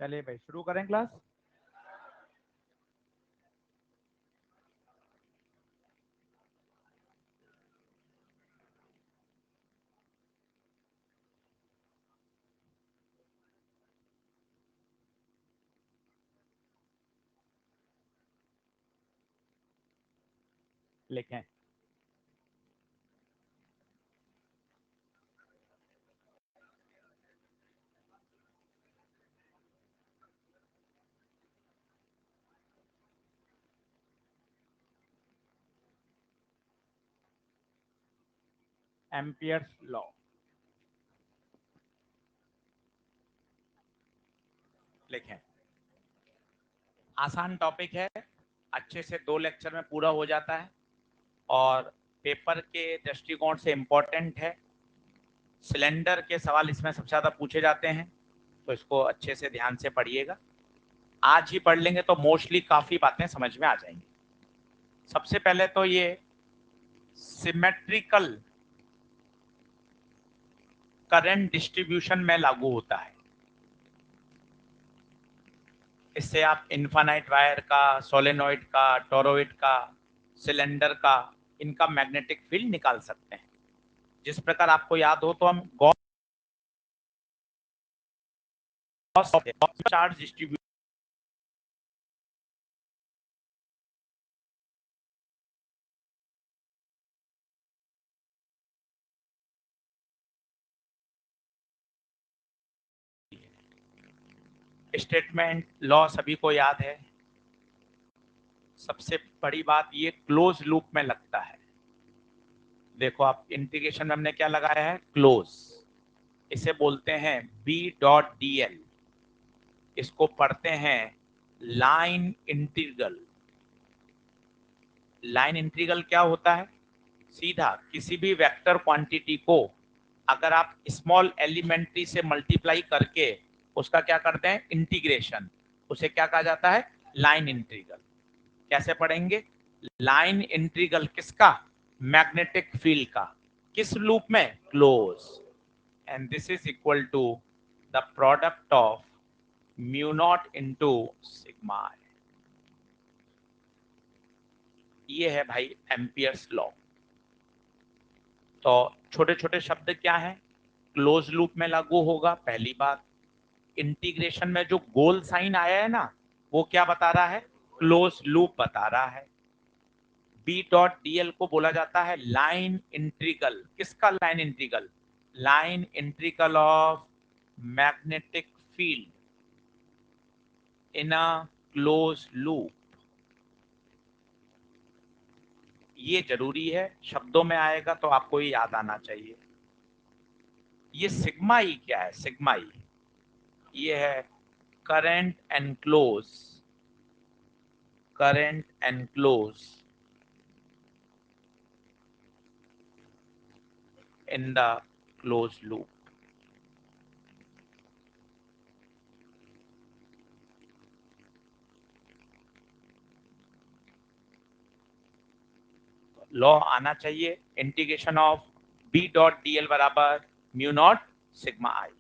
चलिए भाई शुरू करें क्लास। लिखें। Ampere's law. लिखें। आसान टॉपिक है, अच्छे से 2 लेक्चर में पूरा हो जाता है और पेपर के दृष्टिकोण से इम्पोर्टेंट है। सिलेंडर के सवाल इसमें सबसे ज़्यादा पूछे जाते हैं, तो इसको अच्छे से ध्यान से पढ़िएगा। आज ही पढ़ लेंगे तो मोस्टली काफ़ी बातें समझ में आ जाएंगी। सबसे पहले तो ये सिमेट्रिकल करंट डिस्ट्रीब्यूशन में लागू होता है। इससे आप इन्फानाइट वायर का, सोलेनॉइड का, टोरॉइड का, सिलेंडर का, इनका मैग्नेटिक फील्ड निकाल सकते हैं। जिस प्रकार आपको याद हो तो हम Gauss charge distribution statement law सभी को याद है। सबसे बड़ी बात ये क्लोज लूप में लगता है। देखो आप इंटीग्रेशन में हमने क्या लगाया है, क्लोज। इसे बोलते हैं बी डॉट डी एल। इसको पढ़ते हैं लाइन इंटीग्रल। लाइन इंटीग्रल क्या होता है? सीधा किसी भी वेक्टर क्वांटिटी को अगर आप स्मॉल एलिमेंट्री से मल्टीप्लाई करके उसका क्या करते हैं, इंटीग्रेशन, उसे क्या कहा जाता है, लाइन इंटीग्रल। कैसे पढ़ेंगे? लाइन इंटीग्रल किसका? मैग्नेटिक फील्ड का। किस लूप में? Close. And this is equal to the product of mu naught into sigma. ये है भाई एम्पियर्स लॉ। तो छोटे छोटे शब्द क्या है? क्लोज लूप में लागू होगा, पहली बात। इंटीग्रेशन में जो गोल साइन आया है ना, वो क्या बता रहा है? क्लोज लूप बता रहा है। बी डॉट डीएल को बोला जाता है लाइन इंटीग्रल। किसका line integral? Line integral of magnetic field in a close loop. ये जरूरी है, शब्दों में आएगा तो आपको ये याद आना चाहिए। ये सिग्मा ई क्या है? सिग्मा ई ये है current enclose, current enclose in the closed loop. Law आना चाहिए, integration of B dot D L बराबर म्यू नॉट सिग्मा आई।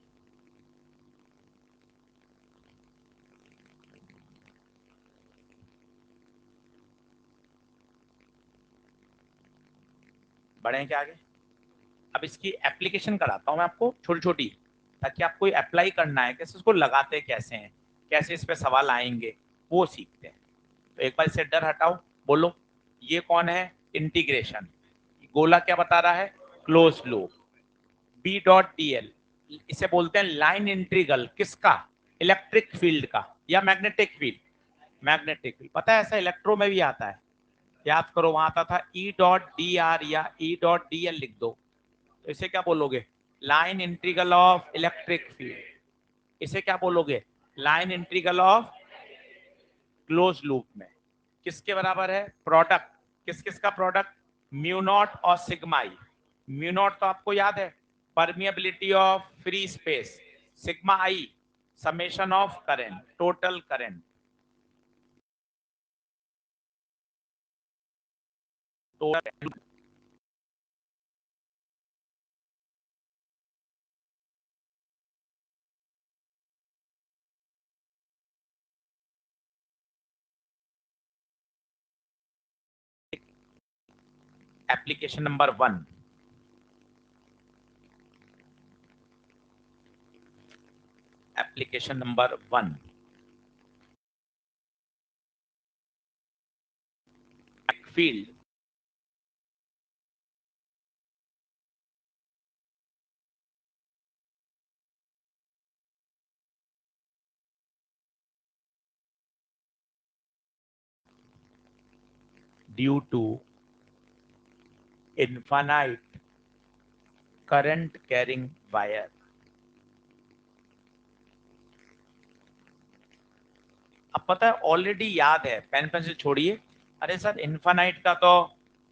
बढ़े क्या आगे? अब इसकी एप्लीकेशन कराता हूं मैं आपको छोटी छोटी, ताकि आपको अप्लाई करना है, कैसे इसको लगाते कैसे हैं, कैसे इस पे सवाल आएंगे, वो सीखते हैं। तो एक बार इससे डर हटाओ, बोलो ये कौन है? इंटीग्रेशन। गोला क्या बता रहा है? Close loop. B dot D L इसे बोलते हैं लाइन इंटीग्रल। किसका? इलेक्ट्रिक फील्ड का या मैग्नेटिक फील्ड? Magnetic field. पता है ऐसा इलेक्ट्रो में भी आता है, याद करो वहां आता था ई डॉट डी आर या ई डॉट डी एल लिख दो, तो इसे क्या बोलोगे? Line integral of electric field. इसे क्या बोलोगे? Line integral of close loop में। किसके बराबर है? प्रोडक्ट। किस किस का प्रोडक्ट? म्यू नॉट और सिग्मा ई। म्यू नॉट तो आपको याद है, permeability of free space. Sigma I summation of current, total current. Total application number 1, application number 1, field due to infinite current carrying wire। अब पता है, ऑलरेडी याद है, पेन पेंसिल छोड़िए। अरे सर, इन्फानाइट का तो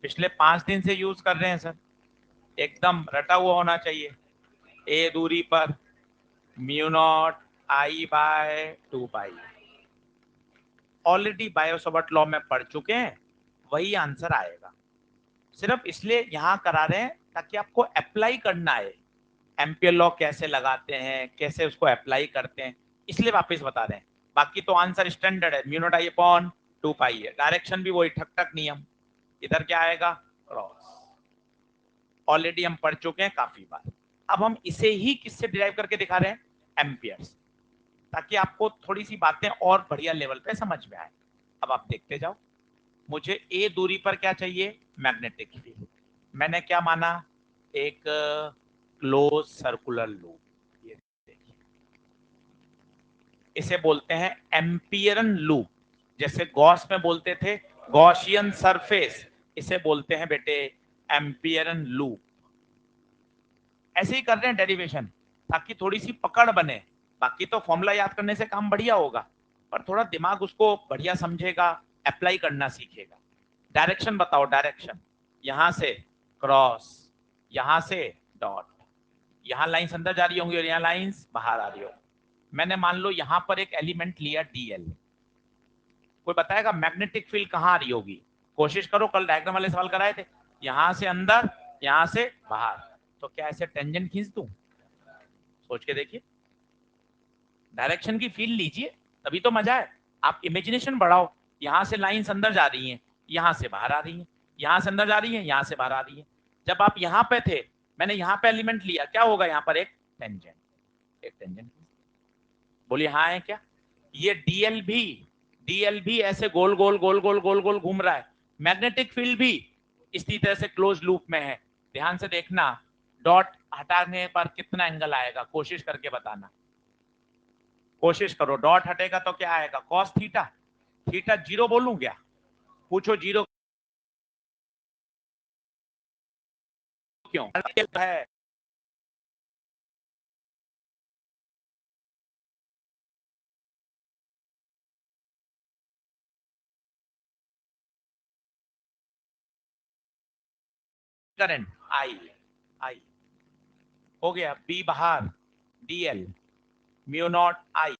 पिछले 5 दिन से यूज कर रहे हैं सर, एकदम रटा हुआ होना चाहिए। ए दूरी पर mu naught I by 2 pi, already बायोसोबर्ट law में पढ़ चुके हैं, वही आंसर आएगा। सिर्फ इसलिए यहां करा रहे हैं ताकि आपको अप्लाई करना है, एम्पियर लॉ कैसे लगाते हैं, कैसे उसको अप्लाई करते हैं, इसलिए वापस बता रहे हैं। बाकी तो आंसर स्टैंडर्ड है, म्यू नॉट आई अपॉन 2 पाई है। डायरेक्शन भी वही ठक ठक नियम। इधर क्या आएगा, क्रॉस, ऑलरेडी हम पढ़ चुके हैं काफी बार। अब हम इसे ही किससे डिराइव करके दिखा रहे हैं, एम्पियर्स, ताकि आपको थोड़ी सी बातें और बढ़िया लेवल पे समझ में आए। अब आप देखते जाओ, मुझे ए दूरी पर क्या चाहिए, मैग्नेटिक फील्ड। मैंने क्या माना, एक क्लोज सर्कुलर लूप, ये देखिए, इसे बोलते हैं एम्पियरन लूप। जैसे गॉस में बोलते थे गॉसियन सरफेस, इसे बोलते हैं बेटे एम्पियरन लूप। ऐसे ही कर रहे हैं डेरिवेशन, ताकि थोड़ी सी पकड़ बने। बाकी तो फॉर्मूला याद करने से काम बढ़िया होगा, पर थोड़ा दिमाग उसको बढ़िया समझेगा, अप्लाई करना सीखेगा। डायरेक्शन बताओ, डायरेक्शन, यहां से क्रॉस, यहां से डॉट, यहां लाइंस अंदर जा रही होंगी और यहाँ लाइंस बाहर आ रही हो। मैंने मान लो यहां पर एक एलिमेंट लिया डीएल, कोई बताएगा मैग्नेटिक फील्ड कहाँ आ रही होगी? कोशिश करो, कल डायग्राम वाले सवाल कराए थे, यहां से अंदर, यहां से बाहर। तो क्या ऐसे टेंजेंट खींच दूं? सोच के देखिए, डायरेक्शन की फील्ड लीजिए, तभी तो मजा है। आप इमेजिनेशन बढ़ाओ, यहां से लाइंस अंदर जा रही हैं, यहां से बाहर आ रही हैं, यहां से अंदर जा रही हैं, यहां से बाहर आ रही हैं। जब आप यहां पे थे, मैंने यहां पे एलिमेंट लिया, क्या होगा यहाँ पर, एक टेंजेंट, एक टेंजेंट। बोलिए हाँ है क्या? ये डीएल भी ऐसे गोल गोल गोल गोल गोल गोल घूम रहा है। मैग्नेटिक फील्ड भी इसी तरह से क्लोज लूप में है। ध्यान से देखना, डॉट हटाने पर कितना एंगल आएगा, कोशिश करके बताना। कोशिश करो, डॉट हटेगा तो क्या आएगा, कॉस थीटा। थीटा जीरो बोलूं क्या? पूछो जीरो क्यों है? करंट आई, आई हो गया, बी बाहर, DL mu naught I,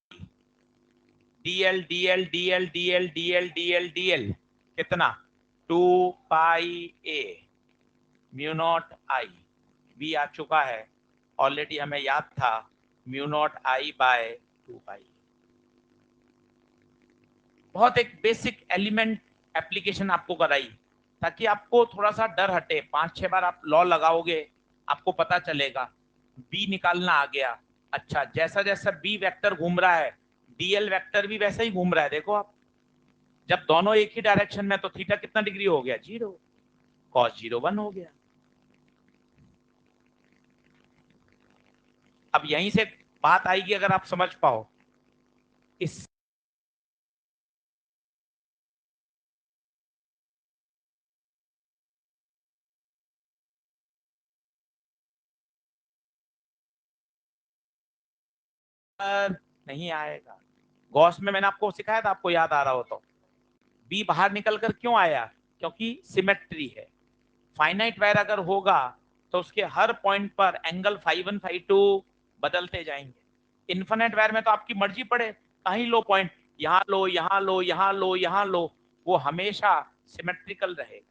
DL DL DL DL DL DL DL कितना, 2 pi A mu naught I. B आ चुका है, ऑलरेडी हमें याद था, mu naught I by 2 pi. बहुत एक बेसिक एलिमेंट एप्लीकेशन आपको कराई, ताकि आपको थोड़ा सा डर हटे। 5-6 बार आप लॉ लगाओगे, आपको पता चलेगा। बी निकालना आ गया। अच्छा, जैसा जैसा बी वेक्टर घूम रहा है, डीएल वेक्टर भी वैसा ही घूम रहा है। देखो आप, जब दोनों एक ही डायरेक्शन में, तो थीटा कितना डिग्री हो गया, 0, कॉस 0 1 हो गया। अब यहीं से बात आएगी, अगर आप समझ पाओ इस नहीं आएगा। गॉस में मैंने आपको सिखाया था, आपको याद आ रहा हो तो, बी बाहर निकल कर क्यों आया, क्योंकि सिमेट्री है। फाइनाइट वायर अगर होगा तो उसके हर पॉइंट पर एंगल φ1 φ2 बदलते जाएंगे। इन्फिनिट वायर में तो आपकी मर्जी पड़े, कहीं लो पॉइंट, यहाँ लो, यहाँ लो, यहाँ लो, यहाँ लो, वो हमेशा सिमेट्रिकल रहेगा।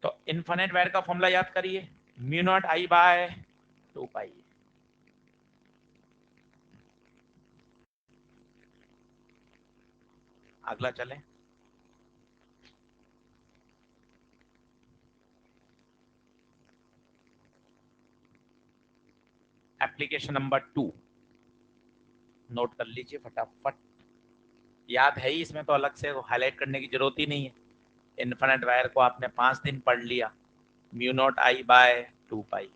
तो इन्फिनिट वायर का फॉर्मूला याद करिए, म्यू नॉट आई बाय 2 पाई। अगला चले, एप्लीकेशन नंबर 2 नोट कर लीजिए फटाफट, याद है ही, इसमें तो अलग से हाईलाइट करने की जरूरत ही नहीं है। इन्फिनिट वायर को आपने 5 दिन पढ़ लिया, mu naught I by 2 pi.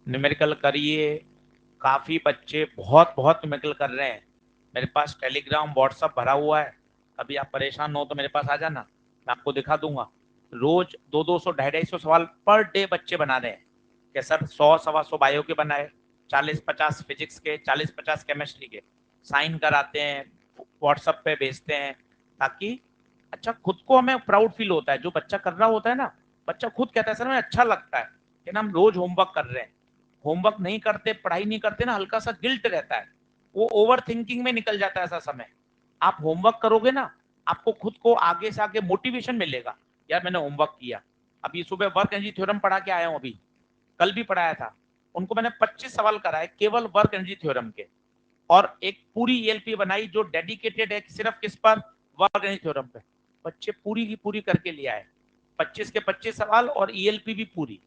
Numerical करिए, काफी बच्चे बहुत बहुत न्यूमेरिकल कर रहे हैं। मेरे पास टेलीग्राम व्हाट्सअप भरा हुआ है, कभी आप परेशान हो तो मेरे पास आ जाना, मैं आपको दिखा दूंगा। रोज 200 250 सवाल पर डे बच्चे बना रहे हैं कि सर 100 सवा 100 बायो के बनाए, 40-50 फिजिक्स के, 40-50 केमिस्ट्री के, साइन कराते हैं, व्हाट्सएप पे भेजते हैं, ताकि अच्छा खुद को हमें प्राउड फील होता है। जो बच्चा कर रहा होता है ना, बच्चा खुद कहता है सर हमें अच्छा लगता है कि ना हम रोज होमवर्क कर रहे हैं। होमवर्क नहीं करते, पढ़ाई नहीं करते ना, हल्का सा गिल्ट रहता है, वो ओवर थिंकिंग में निकल जाता है ऐसा समय। आप होमवर्क करोगे ना, आपको खुद को आगे से आगे मोटिवेशन मिलेगा, यार मैंने होमवर्क किया। अभी सुबह वर्क एनर्जी थ्योरम पढ़ा के आया हूँ, अभी कल भी पढ़ाया था उनको, मैंने 25 सवाल कराए केवल वर्क एनर्जी थ्योरम के, और एक पूरी ईएलपी बनाई जो डेडिकेटेड है सिर्फ किस पर, वर्क एनर्जी थ्योरम पे। बच्चे पूरी की पूरी करके लिया है, 25 के 25 सवाल और ईएलपी भी पूरी।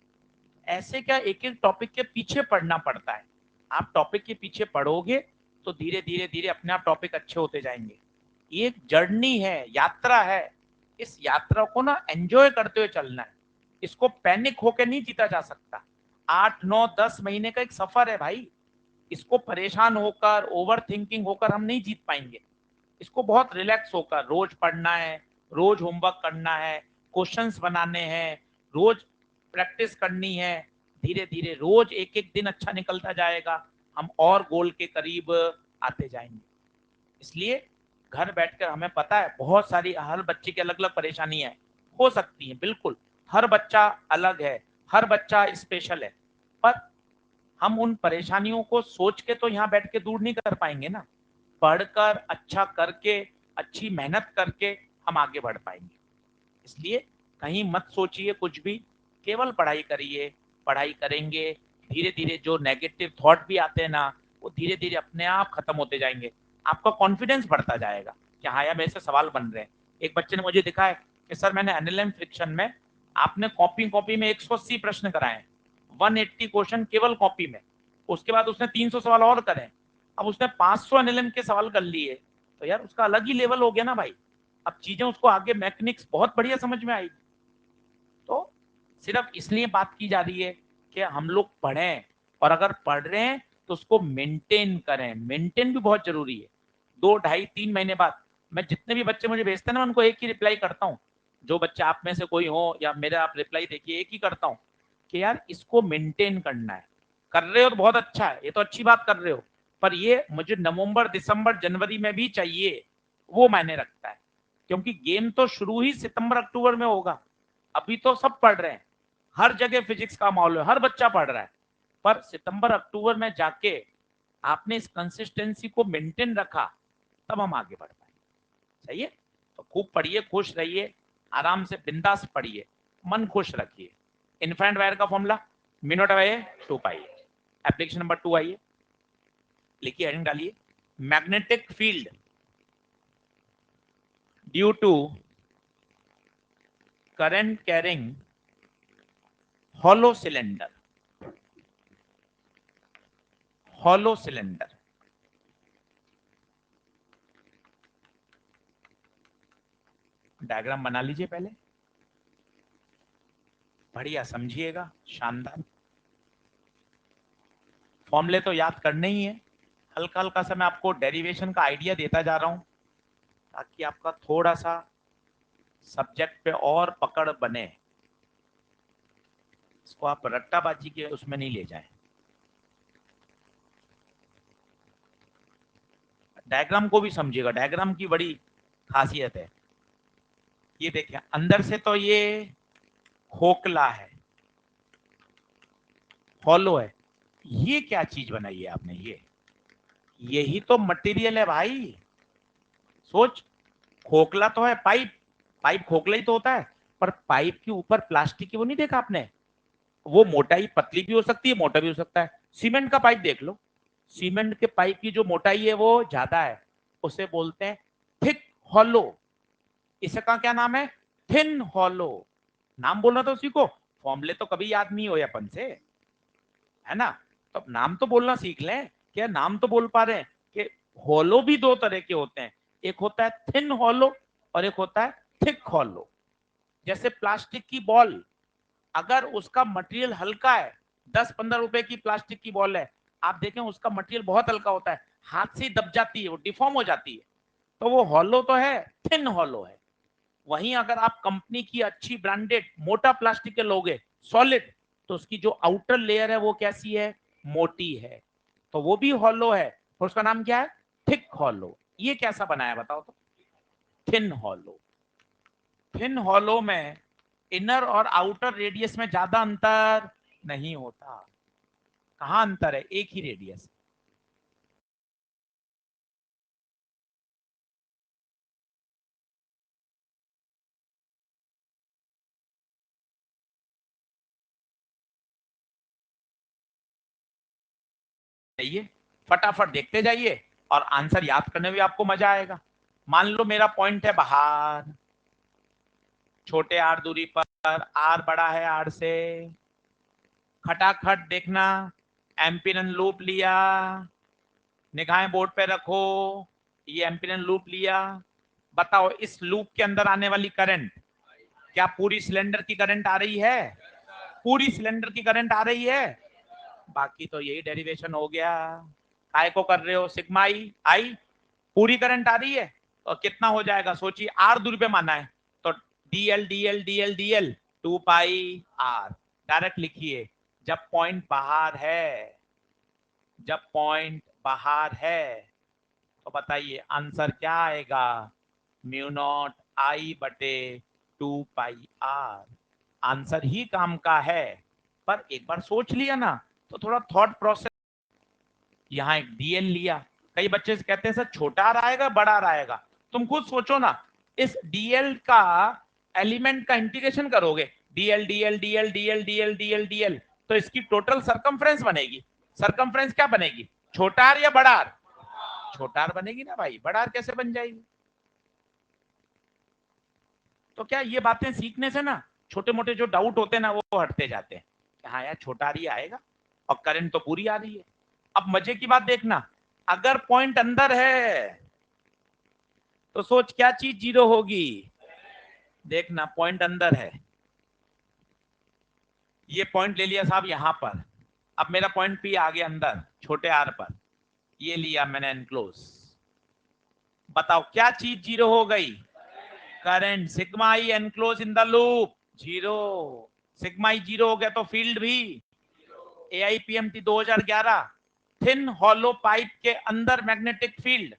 ऐसे क्या एक एक टॉपिक के पीछे पढ़ना पड़ता है, आप टॉपिक के पीछे पढ़ोगे तो धीरे धीरे धीरे अपने आप टॉपिक अच्छे होते जाएंगे। ये एक जर्नी है, यात्रा है, इस यात्रा को ना एंजॉय करते हुए चलना है, इसको पैनिक होकर नहीं जीता जा सकता। 8 9 10 महीने का एक सफर है भाई, इसको परेशान होकर ओवर थिंकिंग होकर हम नहीं जीत पाएंगे। इसको बहुत रिलैक्स होकर रोज पढ़ना है, रोज होमवर्क करना है, क्वेश्चंस बनाने हैं, रोज प्रैक्टिस करनी है। धीरे धीरे रोज एक एक दिन अच्छा निकलता जाएगा, हम और गोल के करीब आते जाएंगे। इसलिए घर बैठकर हमें पता है बहुत सारी, हर बच्चे की अलग अलग परेशानियां हो सकती हैं, बिल्कुल हर बच्चा अलग है, हर बच्चा स्पेशल है, पर हम उन परेशानियों को सोच के तो यहाँ बैठ के दूर नहीं कर पाएंगे ना, पढ़कर अच्छा करके, अच्छी मेहनत करके हम आगे बढ़ पाएंगे। इसलिए कहीं मत सोचिए कुछ भी, केवल पढ़ाई करिए, पढ़ाई करेंगे धीरे धीरे जो नेगेटिव थॉट भी आते हैं ना, वो धीरे धीरे अपने आप खत्म होते जाएंगे, आपका कॉन्फिडेंस बढ़ता जाएगा कि हाँ यार मेरे से सवाल बन रहे हैं। एक बच्चे ने मुझे दिखा है कि सर मैंने एनएलएम फ्रिक्शन में, आपने कॉपी कॉपी में 180 प्रश्न कराए, 180 क्वेश्चन केवल कॉपी में, उसके बाद उसने 300 सवाल और करे, अब उसने 500 एनएलएम के सवाल कर लिए, तो यार उसका अलग ही लेवल हो गया ना भाई, अब चीजें उसको आगे मैकेनिक्स बहुत बढ़िया समझ में आई। तो सिर्फ इसलिए बात की जा रही है कि हम लोग पढ़ें, और अगर पढ़ रहे हैं तो उसको मेंटेन करें, मेंटेन भी बहुत जरूरी है। 2 2.5 3 महीने बाद मैं जितने भी बच्चे मुझे भेजते हैं ना, उनको एक ही रिप्लाई करता हूँ, जो बच्चे आप में से कोई हो या मेरे आप रिप्लाई देखिए, एक ही करता हूँ कि यार इसको मेंटेन करना है। कर रहे हो तो बहुत अच्छा है, ये तो अच्छी बात कर रहे हो, पर ये मुझे नवंबर दिसंबर जनवरी में भी चाहिए, वो मायने रखता है। क्योंकि गेम तो शुरू ही सितंबर अक्टूबर में होगा, अभी तो सब पढ़ रहे हैं, हर जगह फिजिक्स का माहौल है, हर बच्चा पढ़ रहा है, पर सितंबर अक्टूबर में जाके आपने इस कंसिस्टेंसी को मेंटेन रखा, तब हम आगे बढ़ पाए। सही है, तो खूब पढ़िए, खुश रहिए, आराम से बिंदास पढ़िए, मन खुश रखिए। इनफाइनाइट वायर का फॉर्मूला मिनट आइए 2 पाई। एप्लीकेशन नंबर 2 आइए, लिखिए, हेडिंग डालिए, magnetic field due to current carrying hollow cylinder, hollow cylinder। Diagram बना लीजिए पहले, बढ़िया समझिएगा, शानदार। फॉर्मूले तो याद करने ही है, हल्का हल्का सा मैं आपको डेरिवेशन का आइडिया देता जा रहा हूं, ताकि आपका थोड़ा सा सब्जेक्ट पे और पकड़ बने, इसको आप रट्टाबाजी के उसमें नहीं ले जाएं। डायग्राम को भी समझिएगा, डायग्राम की बड़ी खासियत है। ये देखिए, अंदर से तो ये खोखला है, हॉलो है, ये क्या चीज बनाई है आपने, ये यही तो मटेरियल है भाई। सोच, खोखला तो है पाइप, पाइप खोखला ही तो होता है, पर पाइप के ऊपर प्लास्टिक की वो नहीं देखा आपने, वो मोटाई पतली भी हो सकती है, मोटा भी हो सकता है। सीमेंट का पाइप देख लो, सीमेंट के पाइप की जो मोटाई है वो ज्यादा है, उसे बोलते हैं थिक हॉलो। इसका क्या नाम है, थिन हॉलो। नाम बोलना तो उसी को, फॉर्मूले तो कभी याद नहीं हो अपन से, है ना। तो नाम तो बोलना सीख लें, क्या नाम तो बोल पा रहे हैं कि हॉलो भी दो तरह के होते हैं, एक होता है थिन हॉलो और एक होता है थिक हॉलो। जैसे प्लास्टिक की बॉल, अगर उसका मटेरियल हल्का है, 10-15 रुपए की प्लास्टिक की बॉल है, आप देखें उसका मटेरियल बहुत हल्का होता है, हाथ से दब जाती है, वो डिफॉर्म हो जाती है, तो वो हॉलो तो है, थिन हॉलो है। वहीं अगर आप कंपनी की अच्छी ब्रांडेड मोटा प्लास्टिक के लोगे, सॉलिड, तो उसकी जो आउटर लेयर है वो कैसी है, मोटी है, तो वो भी हॉलो है, और उसका नाम क्या है, थिक हॉलो। ये कैसा बनाया बताओ तो, थिन हॉलो। थिन हॉलो में इनर और आउटर रेडियस में ज्यादा अंतर नहीं होता। कहां अंतर है, एक ही रेडियस। जाइए, फटाफट देखते जाइए, और आंसर याद करने में भी आपको मजा आएगा। मान लो मेरा पॉइंट है बाहर, छोटे आर दूरी पर, आर बड़ा है आर से, खटाखट देखना, एम्पिरन लूप लिया, निगाहें बोर्ड पे रखो, ये एम्पिरन लूप लिया। बताओ इस लूप के अंदर आने वाली करंट, क्या पूरी सिलेंडर की करंट आ रही है, पूरी सिलेंडर की करंट आ रही है, बाकी तो यही डेरिवेशन हो गया। काय को कर रहे हो, सिग्मा आई आई, पूरी करंट आ रही है, और कितना हो जाएगा सोचिए, आर दूरी पे माना है, तो DL DL DL DL 2 pi R. Direct लिखिए, जब पॉइंट बाहर है, जब पॉइंट बाहर है, तो बताइए आंसर क्या आएगा, म्यू नॉट आई बटे 2 पाई आर। आंसर ही काम का है, पर एक बार सोच लिया ना, तो थोड़ा थॉट प्रोसेस। यहाँ एक डीएल लिया, कई बच्चे कहते हैं सर छोटा आर आएगा बड़ा आर आएगा, तुम खुद सोचो ना, इस डीएल का एलिमेंट का इंटीग्रेशन करोगे, DL DL DL DL DL DL DL, तो इसकी टोटल सरकमफ्रेंस बनेगी। सरकमफ्रेंस क्या बनेगी, छोटा आर या बड़ा आर, छोटा आर बनेगी ना भाई, बड़ा आर कैसे बन जाएगी। तो क्या ये बातें सीखने से ना छोटे मोटे जो डाउट होते हैं ना वो हटते जाते हैं, हाँ यार छोटा आर ही आएगा, और करंट तो पूरी आ रही है। अब मजे की बात देखना, अगर पॉइंट अंदर है तो सोच क्या चीज जीरो होगी, देखना पॉइंट अंदर है, ये पॉइंट ले लिया साहब यहां पर, अब मेरा पॉइंट पी आ गया अंदर छोटे आर पर, ये लिया मैंने एनक्लोज, बताओ क्या चीज जीरो हो गई, current, sigma I enclose in the loop zero, sigma I zero हो गया तो फील्ड भी, AIPMT 2011, थिन हॉलो पाइप के अंदर magnetic field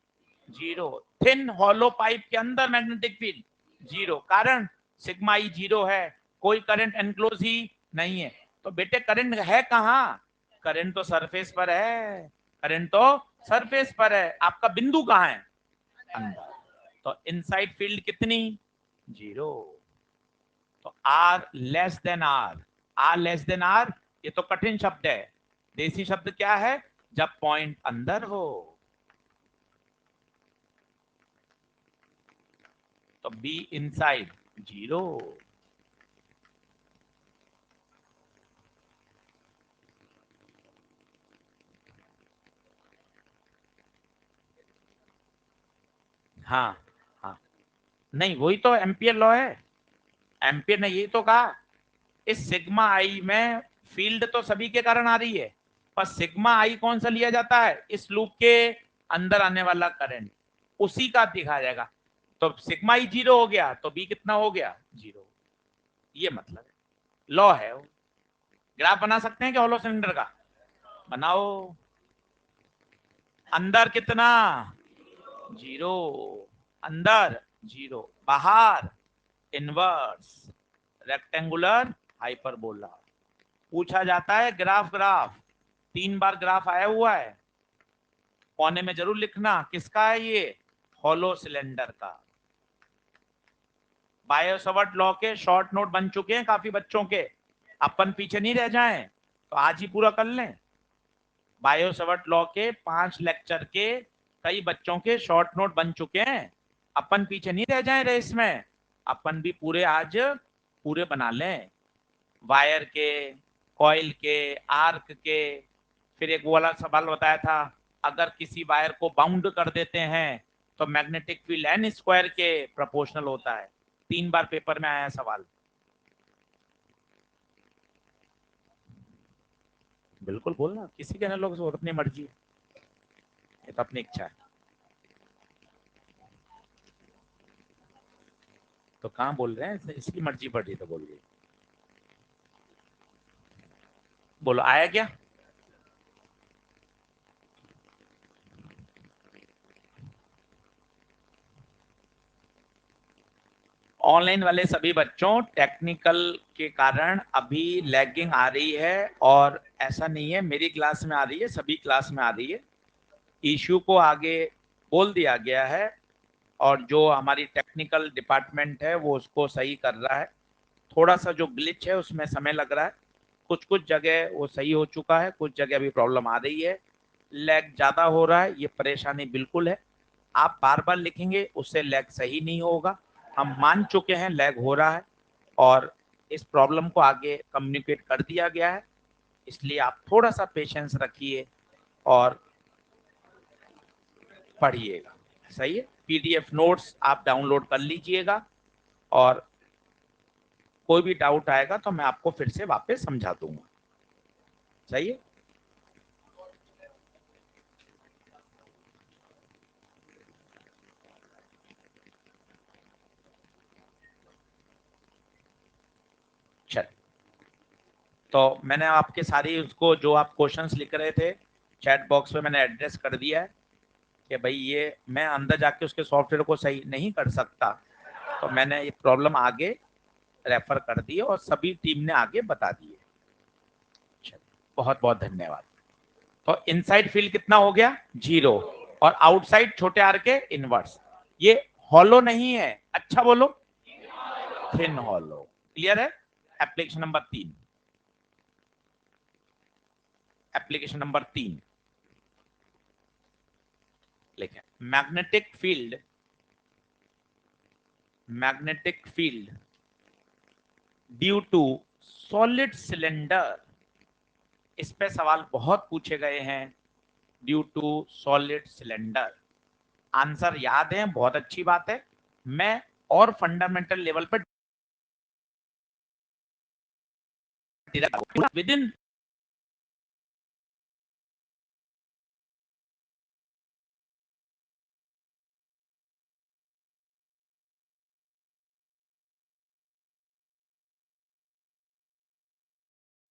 zero, thin hollow pipe के अंदर मैग्नेटिक फील्ड जीरो, कारण सिग्मा ई जीरो है, कोई करंट एनक्लोज ही नहीं है। तो बेटे करंट है कहाँ, करंट तो सरफेस पर है, करंट तो सरफेस पर है, आपका बिंदु कहाँ है, अंदर, तो इनसाइड फील्ड कितनी, जीरो। तो R less than R, R less than R, ये तो कठिन शब्द है, देसी शब्द क्या है, जब पॉइंट अंदर हो, तो बी इनसाइड जीरो। हाँ हाँ, नहीं वही तो एम्पियर लॉ है, एम्पियर ने यही तो कहा, इस सिग्मा आई में फील्ड तो सभी के कारण आ रही है, पर सिग्मा आई कौन सा लिया जाता है, इस लूप के अंदर आने वाला करंट, उसी का दिखाया जाएगा। तो सिग्मा आई जीरो हो गया तो बी कितना हो गया, जीरो, ये मतलब है, लॉ है वो। ग्राफ बना सकते हैं क्या हॉलो सिलेंडर का, बनाओ, अंदर कितना, जीरो, अंदर जीरो, बाहर इनवर्स रेक्टेंगुलर हाइपरबोला। पूछा जाता है ग्राफ, ग्राफ 3 बार ग्राफ आया हुआ है, कोने में जरूर लिखना किसका है ये, हॉलो सिलेंडर का। बायो-सवर्ट लॉ के शॉर्ट नोट बन चुके हैं काफी बच्चों के, अपन पीछे नहीं रह जाएं, तो आज ही पूरा कर लें। बायो-सवर्ट लॉ के 5 लेक्चर के कई बच्चों के शॉर्ट नोट बन चुके हैं, अपन पीछे नहीं रह जाएं रेस में, अपन भी पूरे आज पूरे बना लें, वायर के, कॉइल के, आर्क के। फिर एक वो वाला सवाल बताया था, अगर किसी वायर को बाउंड कर देते हैं तो मैग्नेटिक फील्ड एन स्क्वायर के प्रोपोर्शनल होता है। 3 बार पेपर में आया है सवाल। बिल्कुल बोलना, किसी के ना लोग अपनी मर्जी है, ये तो अपनी इच्छा है। तो कहाँ बोल रहे हैं, इसकी मर्जी पड़ रही तो बोल रही। बोलो आया क्या? ऑनलाइन वाले सभी बच्चों, टेक्निकल के कारण अभी लैगिंग आ रही है, और ऐसा नहीं है मेरी क्लास में आ रही है, सभी क्लास में आ रही है। इश्यू को आगे बोल दिया गया है, और जो हमारी टेक्निकल डिपार्टमेंट है वो उसको सही कर रहा है। थोड़ा सा जो ग्लिच है उसमें समय लग रहा है, कुछ कुछ जगह वो सही हो चुका है, कुछ जगह अभी प्रॉब्लम आ रही है, लैग ज़्यादा हो रहा है, ये परेशानी बिल्कुल है। आप बार बार लिखेंगे उससे लैग सही नहीं होगा, हम मान चुके हैं लैग हो रहा है, और इस प्रॉब्लम को आगे कम्युनिकेट कर दिया गया है। इसलिए आप थोड़ा सा पेशेंस रखिए और पढ़िएगा। सही है, पीडीएफ नोट्स आप डाउनलोड कर लीजिएगा, और कोई भी डाउट आएगा तो मैं आपको फिर से वापस समझा दूंगा। सही है। चल, तो मैंने आपके सारी उसको जो आप क्वेश्चंस लिख रहे थे चैट बॉक्स में मैंने एड्रेस कर दिया है कि भाई ये मैं अंदर जाके उसके सॉफ्टवेयर को सही नहीं कर सकता, तो मैंने ये प्रॉब्लम आगे रेफर कर दी है और सभी टीम ने आगे बता दी है। बहुत बहुत धन्यवाद। तो इनसाइड फील्ड कितना हो गया? 0। और आउटसाइड छोटे आर के इनवर्स। ये हॉलो नहीं है, अच्छा बोलो, थिन हॉलो। क्लियर है? एप्लीकेशन नंबर 3, एप्लीकेशन नंबर 3 लिखें। Magnetic field due to solid cylinder. इस पे सवाल बहुत पूछे गए हैं, due to solid cylinder. Answer याद है, बहुत अच्छी बात है। मैं और फंडामेंटल लेवल पर विद इन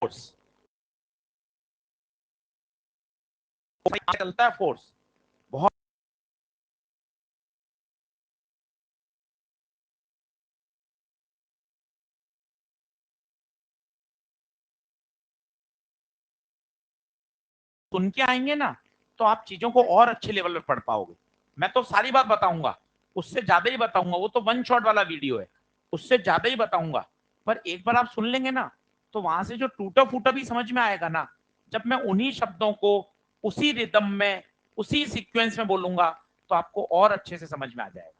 फोर्स चलता है, फोर्स बहुत। सुन के आएंगे ना तो आप चीजों को और अच्छे लेवल पर पढ़ पाओगे। मैं तो सारी बात बताऊंगा, उससे ज्यादा ही बताऊंगा, वो तो वन शॉट वाला वीडियो है, उससे ज्यादा ही बताऊंगा। पर एक बार आप सुन लेंगे ना तो वहां से जो टूटा फूटा भी समझ में आएगा ना, जब मैं उन्हीं शब्दों को उसी रिदम में उसी सीक्वेंस में बोलूंगा तो आपको और अच्छे से समझ में आ जाएगा।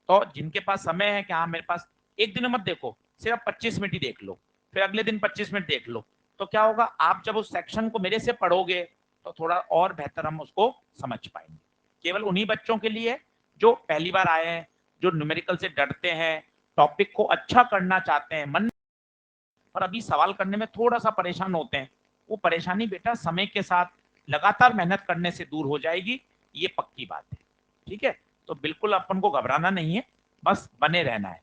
तो जिनके पास समय है कि हाँ मेरे पास, एक दिन मत देखो, सिर्फ 25 मिनट ही देख लो, फिर अगले दिन 25 मिनट देख लो, तो क्या होगा, आप जब उस सेक्शन को मेरे से पढ़ोगे तो थोड़ा और बेहतर हम उसको समझ पाएंगे। केवल उन्हीं बच्चों के लिए जो पहली बार आए हैं, जो न्यूमेरिकल से डरते हैं, टॉपिक को अच्छा करना चाहते हैं मन, और अभी सवाल करने में थोड़ा सा परेशान होते हैं। वो परेशानी बेटा समय के साथ लगातार मेहनत करने से दूर हो जाएगी, ये पक्की बात है। ठीक है, तो बिल्कुल अपन को घबराना नहीं है, बस बने रहना है।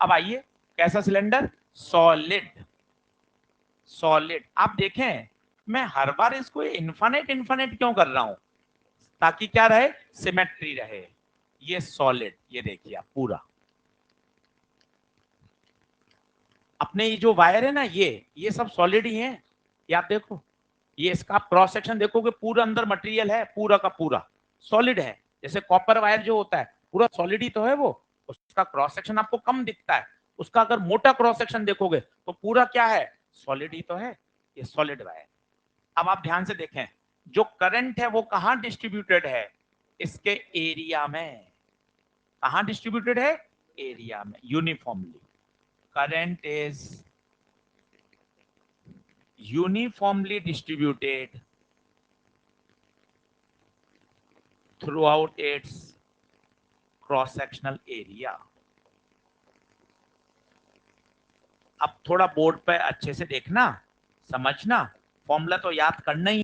अब आइए, कैसा सिलेंडर? सॉलिड। सॉलिड आप देखें, मैं हर बार इसको इन्फानेट इन्फानेट क्यों कर रहा हूं? ताकि क्या रहे, सिमेट्री रहे। ये सॉलिड, ये देखिए आप पूरा अपने ये जो वायर है ना, ये सब सॉलिड ही है। ये आप देखो, ये इसका क्रॉस सेक्शन देखोगे, पूरा अंदर मटेरियल है, पूरा का पूरा सॉलिड है। जैसे कॉपर वायर जो होता है पूरा सॉलिड ही तो है वो, उसका क्रॉस सेक्शन आपको कम दिखता है, उसका अगर मोटा क्रॉस सेक्शन देखोगे तो पूरा क्या है, सॉलिड ही तो है। ये सॉलिड वायर। अब आप ध्यान से देखें, जो करंट है वो कहां डिस्ट्रीब्यूटेड है, इसके एरिया में। कहां डिस्ट्रीब्यूटेड है? एरिया में, uniformly. Current is uniformly distributed throughout its cross sectional area. अब थोड़ा बोर्ड पे अच्छे से देखना, समझना, फॉर्मूला तो याद करना ही।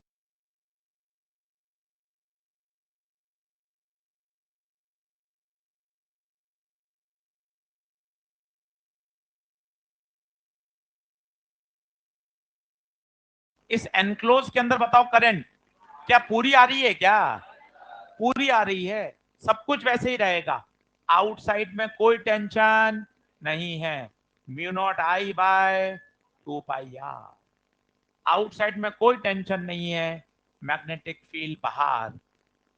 इस एनक्लोज के अंदर बताओ करंट क्या पूरी आ रही है? क्या पूरी आ रही है? सब कुछ वैसे ही रहेगा, आउटसाइड में कोई टेंशन नहीं है। Mu naught I by 2πr, outside में कोई टेंशन नहीं है। मैग्नेटिक फील्ड बाहर,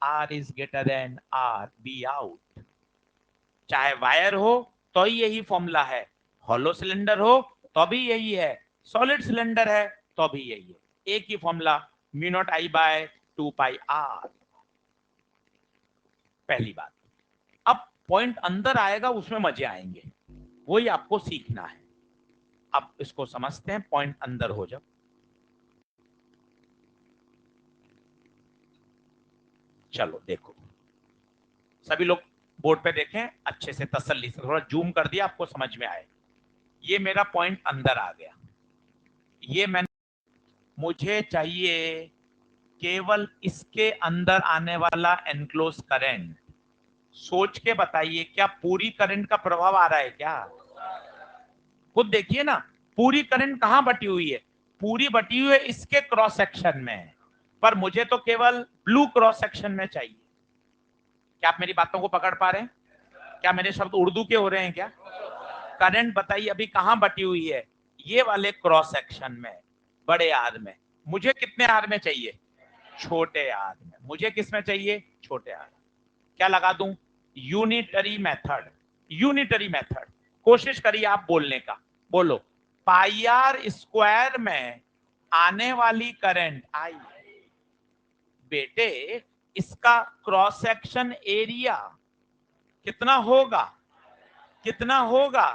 R is greater than R B out. चाहे वायर हो तो ही यही फॉर्मूला है, हॉलो सिलेंडर हो तो भी यही है, सॉलिड सिलेंडर है तो भी यही है, एक ही formula, mu naught I by 2πr। पहली बात। अब पॉइंट अंदर आएगा, उसमें मजे आएंगे, वही आपको सीखना है। अब इसको समझते हैं, पॉइंट अंदर हो जाओ। चलो देखो, सभी लोग बोर्ड पे देखें अच्छे से, तसल्ली से, थोड़ा जूम कर दिया आपको समझ में आए। ये मेरा पॉइंट अंदर आ गया, ये मैंने, मुझे चाहिए केवल इसके अंदर आने वाला एनक्लोज करंट। सोच के बताइए, क्या पूरी करंट का प्रभाव आ रहा है? क्या खुद देखिए ना, पूरी करंट कहां बटी हुई है? पूरी बटी हुई है इसके क्रॉस सेक्शन में, पर मुझे तो केवल ब्लू क्रॉस सेक्शन में चाहिए। क्या आप मेरी बातों को पकड़ पा रहे हैं? क्या मेरे शब्द उर्दू के हो रहे हैं? क्या करंट बताइए अभी कहां बटी हुई है? ये वाले क्रॉस सेक्शन में, बड़े आर में। मुझे कितने आर में चाहिए? छोटे आर में। मुझे किस में चाहिए? छोटे आर। क्या लगा दूं? Unitary method. यूनिटरी मेथड, कोशिश करिए आप बोलने का, बोलो। पाई आर स्क्वायर में आने वाली करंट आई, बेटे इसका क्रॉस सेक्शन एरिया कितना होगा? कितना होगा?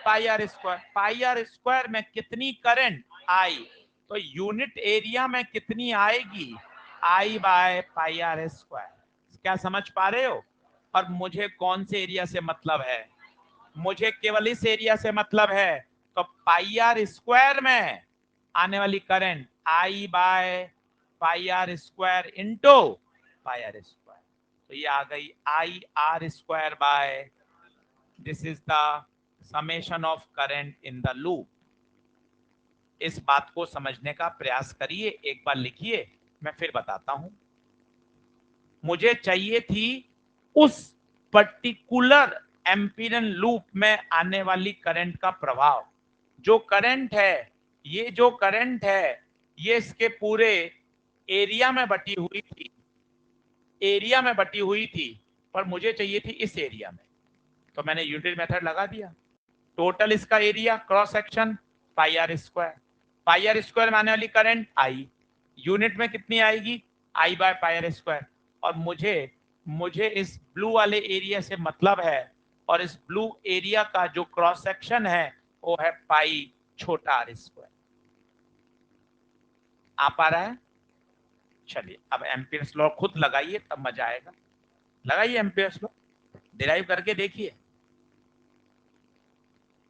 Pi R square. Pi R square में कितनी करंट आई, तो यूनिट एरिया में कितनी आएगी? I by pi R square. क्या समझ पा रहे हो? और मुझे कौन से एरिया से मतलब है? मुझे केवल इस एरिया से मतलब है। तो पाई आर स्क्वायर में आने वाली current I by pi R square into pi R square, तो ये आ गई I R square by, this is the summation of current in the loop. इस बात को समझने का प्रयास करिए, एक बार लिखिए, मैं फिर बताता हूं। मुझे चाहिए थी उस पर्टिकुलर एम्पीरियन लूप में आने वाली करंट का प्रभाव। जो करंट है, ये जो करंट है, ये इसके पूरे एरिया में बटी हुई थी, एरिया में बटी हुई थी, पर मुझे चाहिए थी इस एरिया में। तो मैंने यूनिट मेथड लगा दिया। टोटल इसका area cross section pi R square, pi R square में आने वाली करंट आई, यूनिट में कितनी आएगी? I by pi R square. और मुझे मुझे इस ब्लू वाले एरिया से मतलब है, और इस ब्लू एरिया का जो क्रॉस सेक्शन है वो है पाई छोटा आर स्क्वायर। आ पा रहा है? चलिए अब एम्पियर्स लॉ खुद लगाइए, तब मजा आएगा। लगाइए एम्पियर्स लॉ, डिराइव करके देखिए।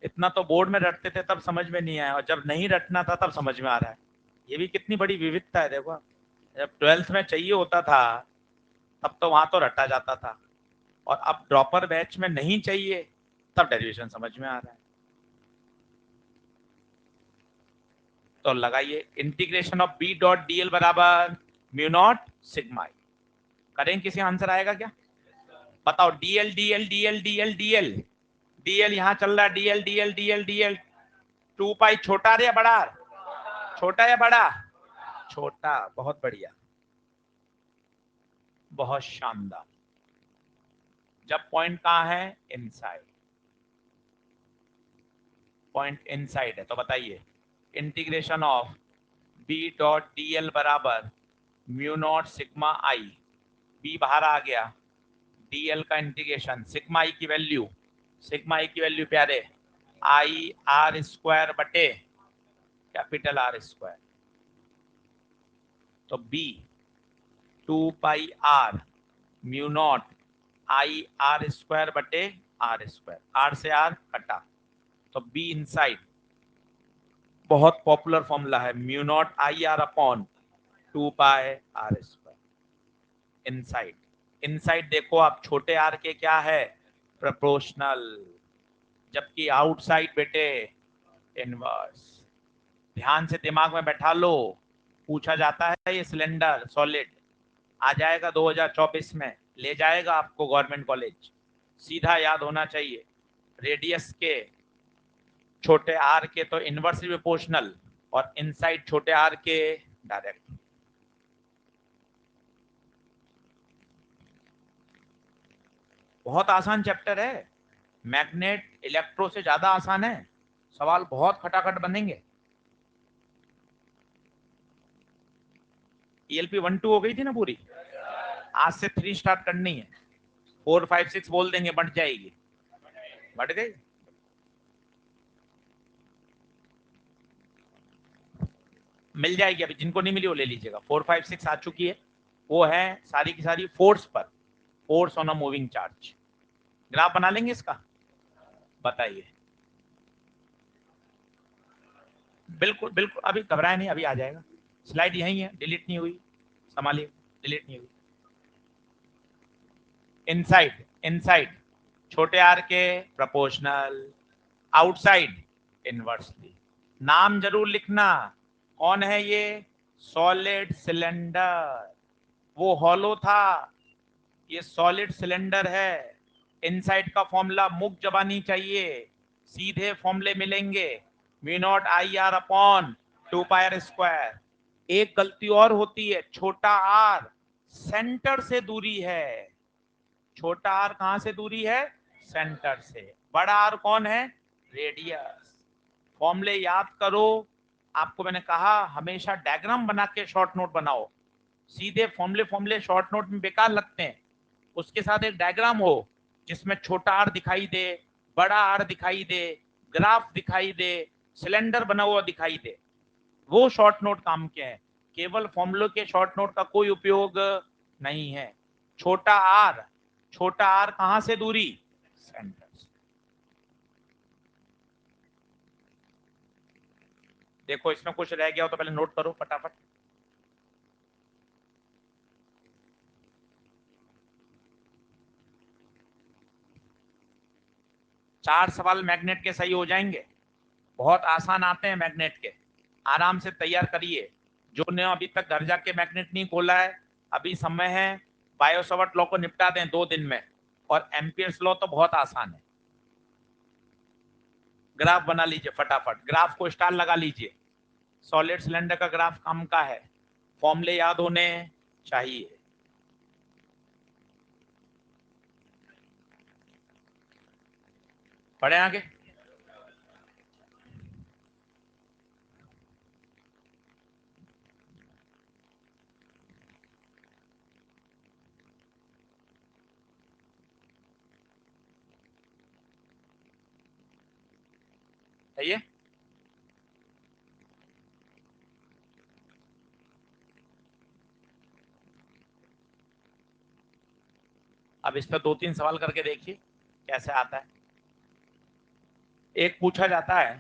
इतना तो बोर्ड में रटते थे तब समझ में नहीं आया, और जब नहीं रटना था तब समझ में आ रहा है। ये भी कितनी बड़ी विविधता है, देखो। जब 12th में चाहिए होता था तब तो वहां तो रटा जाता था, और अब ड्रॉपर बैच में नहीं चाहिए तब डेरिवेशन समझ में आ रहा है। तो लगाइए, integration of B dot D L बराबर म्यू नॉट सिग्मा आई। करें, किसी आंसर आएगा क्या? बताओ, DL DL DL DL DL DL यहां चल रहा है, DL DL DL DL 2 pi छोटा या बड़ा? छोटा या बड़ा? छोटा। बहुत बढ़िया, बहुत शानदार। जब पॉइंट कहां है? इनसाइड। पॉइंट इनसाइड है तो बताइए, integration of B dot D L बराबर mu naught sigma I. B बाहर आ गया, डीएल का इंटीग्रेशन, सिग्मा आई की वैल्यू, सिग्मा आई की वैल्यू प्यारे आई आर स्क्वायर बटे कैपिटल आर स्क्वायर। तो B 2πr mu naught I R square बटे आर स्क्वायर, आर से आर कटा, तो बी इनसाइड बहुत पॉपुलर फॉर्मूला है, mu naught I R upon 2πr square. Inside, inside देखो आप, छोटे आर के क्या है, प्रोपोर्शनल, जबकि आउटसाइड बेटे इनवर्स। ध्यान से दिमाग में बैठा लो, पूछा जाता है ये सिलेंडर सॉलिड आ जाएगा 2024 में, ले जाएगा आपको गवर्नमेंट कॉलेज, सीधा याद होना चाहिए। रेडियस के छोटे आर के तो इनवर्सली प्रोपोर्शनल और इनसाइड छोटे आर के डायरेक्ट। बहुत आसान चैप्टर है, मैग्नेट इलेक्ट्रो से ज्यादा आसान है, सवाल बहुत खटाखट बनेंगे। ELP 1-2 हो गई थी ना पूरी, आज से 3 स्टार्ट करनी है, 4 5 6 बोल देंगे बढ़ जाएगी, बढ़ गई। मिल जाएगी, अभी जिनको नहीं मिली वो ले लीजिएगा, 4 5 6 आ चुकी है, वो है सारी की सारी फोर्स पर, force on a moving charge. Graph बना लेंगे इसका, बताइए। बिल्कुल बिल्कुल, अभी घबराए नहीं, अभी आ जाएगा, स्लाइड यही है, डिलीट नहीं हुई, संभालिए, डिलीट नहीं हुई। इनसाइड, इनसाइड छोटे आर के प्रोपोर्शनल, आउटसाइड इनवर्सली। नाम जरूर लिखना, कौन है ये, सॉलिड सिलेंडर, वो हॉलो था, ये सॉलिड सिलेंडर है। इनसाइड का फॉर्मूला मुख जबानी चाहिए, सीधे फॉर्मूले मिलेंगे, mu naught I R upon 2πr square. एक गलती और होती है, छोटा आर सेंटर से दूरी है, छोटा आर कहां से दूरी है, सेंटर से, बड़ा आर कौन है, रेडियस। फॉर्मूले याद करो, आपको मैंने कहा हमेशा डायग्राम बना के शॉर्ट नोट बनाओ, सीधे फॉर्मूले फॉर्मूले शॉर्ट नोट में बेकार लगते हैं, उसके साथ एक डायग्राम हो जिसमें छोटा आर दिखाई दे, बड़ा आर दिखाई दे, ग्राफ दिखाई दे, सिलेंडर बना हुआ दिखाई दे, वो शॉर्ट नोट काम के हैं। केवल फॉर्मूले के शॉर्ट नोट का कोई उपयोग नहीं है। छोटा आर, छोटा आर कहां से दूरी, सेंटर से। देखो इसमें कुछ रह गया हो तो पहले नोट करो फटाफट। चार सवाल मैग्नेट के सही हो जाएंगे, बहुत आसान आते हैं मैग्नेट के, आराम से तैयार करिए। जो ने अभी तक घर जाके मैग्नेट नहीं खोला है, अभी समय है, बायोसवर्ट लॉ को निपटा दें 2 दिन में, और एम्पियर्स लॉ तो बहुत आसान है। ग्राफ बना लीजिए फटाफट, ग्राफ को स्टार लगा लीजिए, सॉलिड सिलेंडर का ग्राफ कम का है, फॉर्मूले याद होने चाहिए। पढ़े आगे, सही है। अब इस पर 2-3 सवाल करके देखिए कैसे आता है। एक पूछा जाता है,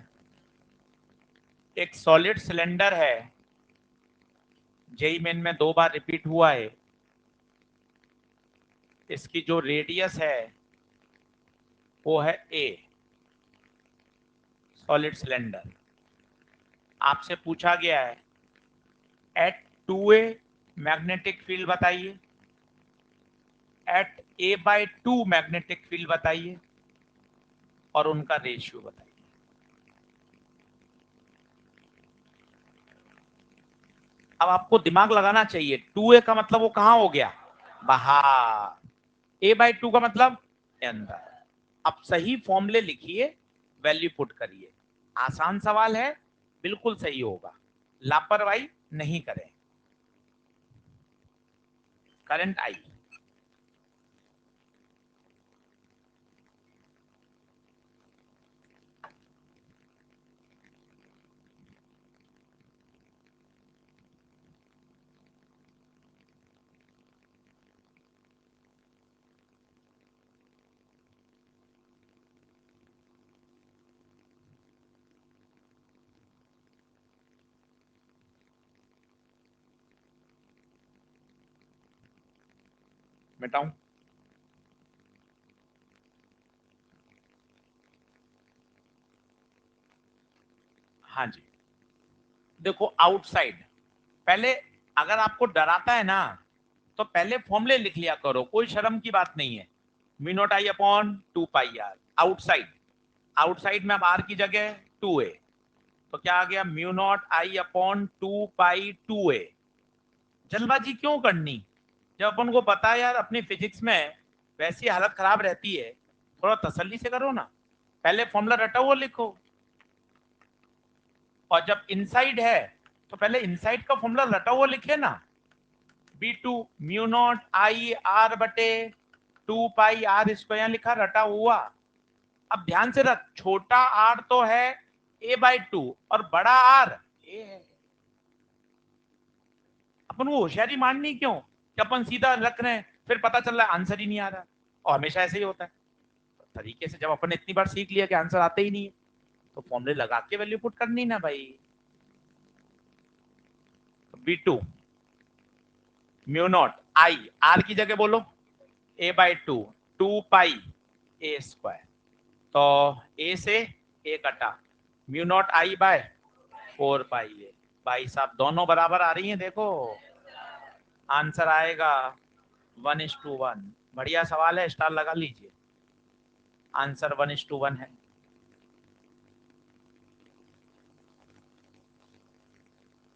एक सॉलिड सिलेंडर है, जेई मेन में 2 बार रिपीट हुआ है, इसकी जो रेडियस है वो है ए, सॉलिड सिलेंडर। आपसे पूछा गया है एट 2a मैग्नेटिक फील्ड बताइए, एट a/2 मैग्नेटिक फील्ड बताइए, और उनका रेशियो बताइए। अब आपको दिमाग लगाना चाहिए, 2a का मतलब वो कहां हो गया, बाहर, a/2 का मतलब अंदर। अब सही फॉर्मूले लिखिए, वैल्यू पुट करिए, आसान सवाल है, बिल्कुल सही होगा, लापरवाही नहीं करें। करंट आई, मिटाऊं? हाँ जी, देखो आउटसाइड, पहले अगर आपको डराता है ना तो पहले फॉर्मूले लिख लिया करो, कोई शर्म की बात नहीं है। Mu naught I upon 2 pi R outside, outside में अब आर की जगह 2a, तो क्या आ गया mu naught I upon 2 pi 2a। जल्दबाजी क्यों करनी जब अपन को पता है यार अपनी फिजिक्स में वैसी हालत खराब रहती है, थोड़ा तसल्ली से करो ना, पहले फॉर्मूला रटा हुआ लिखो, और जब इनसाइड है तो पहले इनसाइड का फॉर्मूला रटा हुआ लिखे ना, B2 mu naught I R बटे 2 पाई आर, इसको यहाँ लिखा रटा हुआ। अब ध्यान से रख, छोटा आर तो है a/2 और बड़ा आर ए है। अपन वो होशियारी माननी क्यों कि अपन सीधा रख रहे हैं फिर पता चल रहा है आंसर ही नहीं आ रहा, और हमेशा ऐसे ही होता है। तो तरीके से जब अपन ने इतनी बार सीख लिया कि आंसर आते ही नहीं है, तो फॉर्मूले लगा के वैल्यू पुट करनी ना भाई। B2 mu naught I, R की जगह बोलो a/2 2 पाई a स्क्वायर, तो a से a कटा, mu naught I by 4 pi a। भाई साहब दोनों बराबर आ रही हैं, देखो आंसर आएगा 1:1। बढ़िया सवाल है, स्टार लगा लीजिए, आंसर 1:1 है।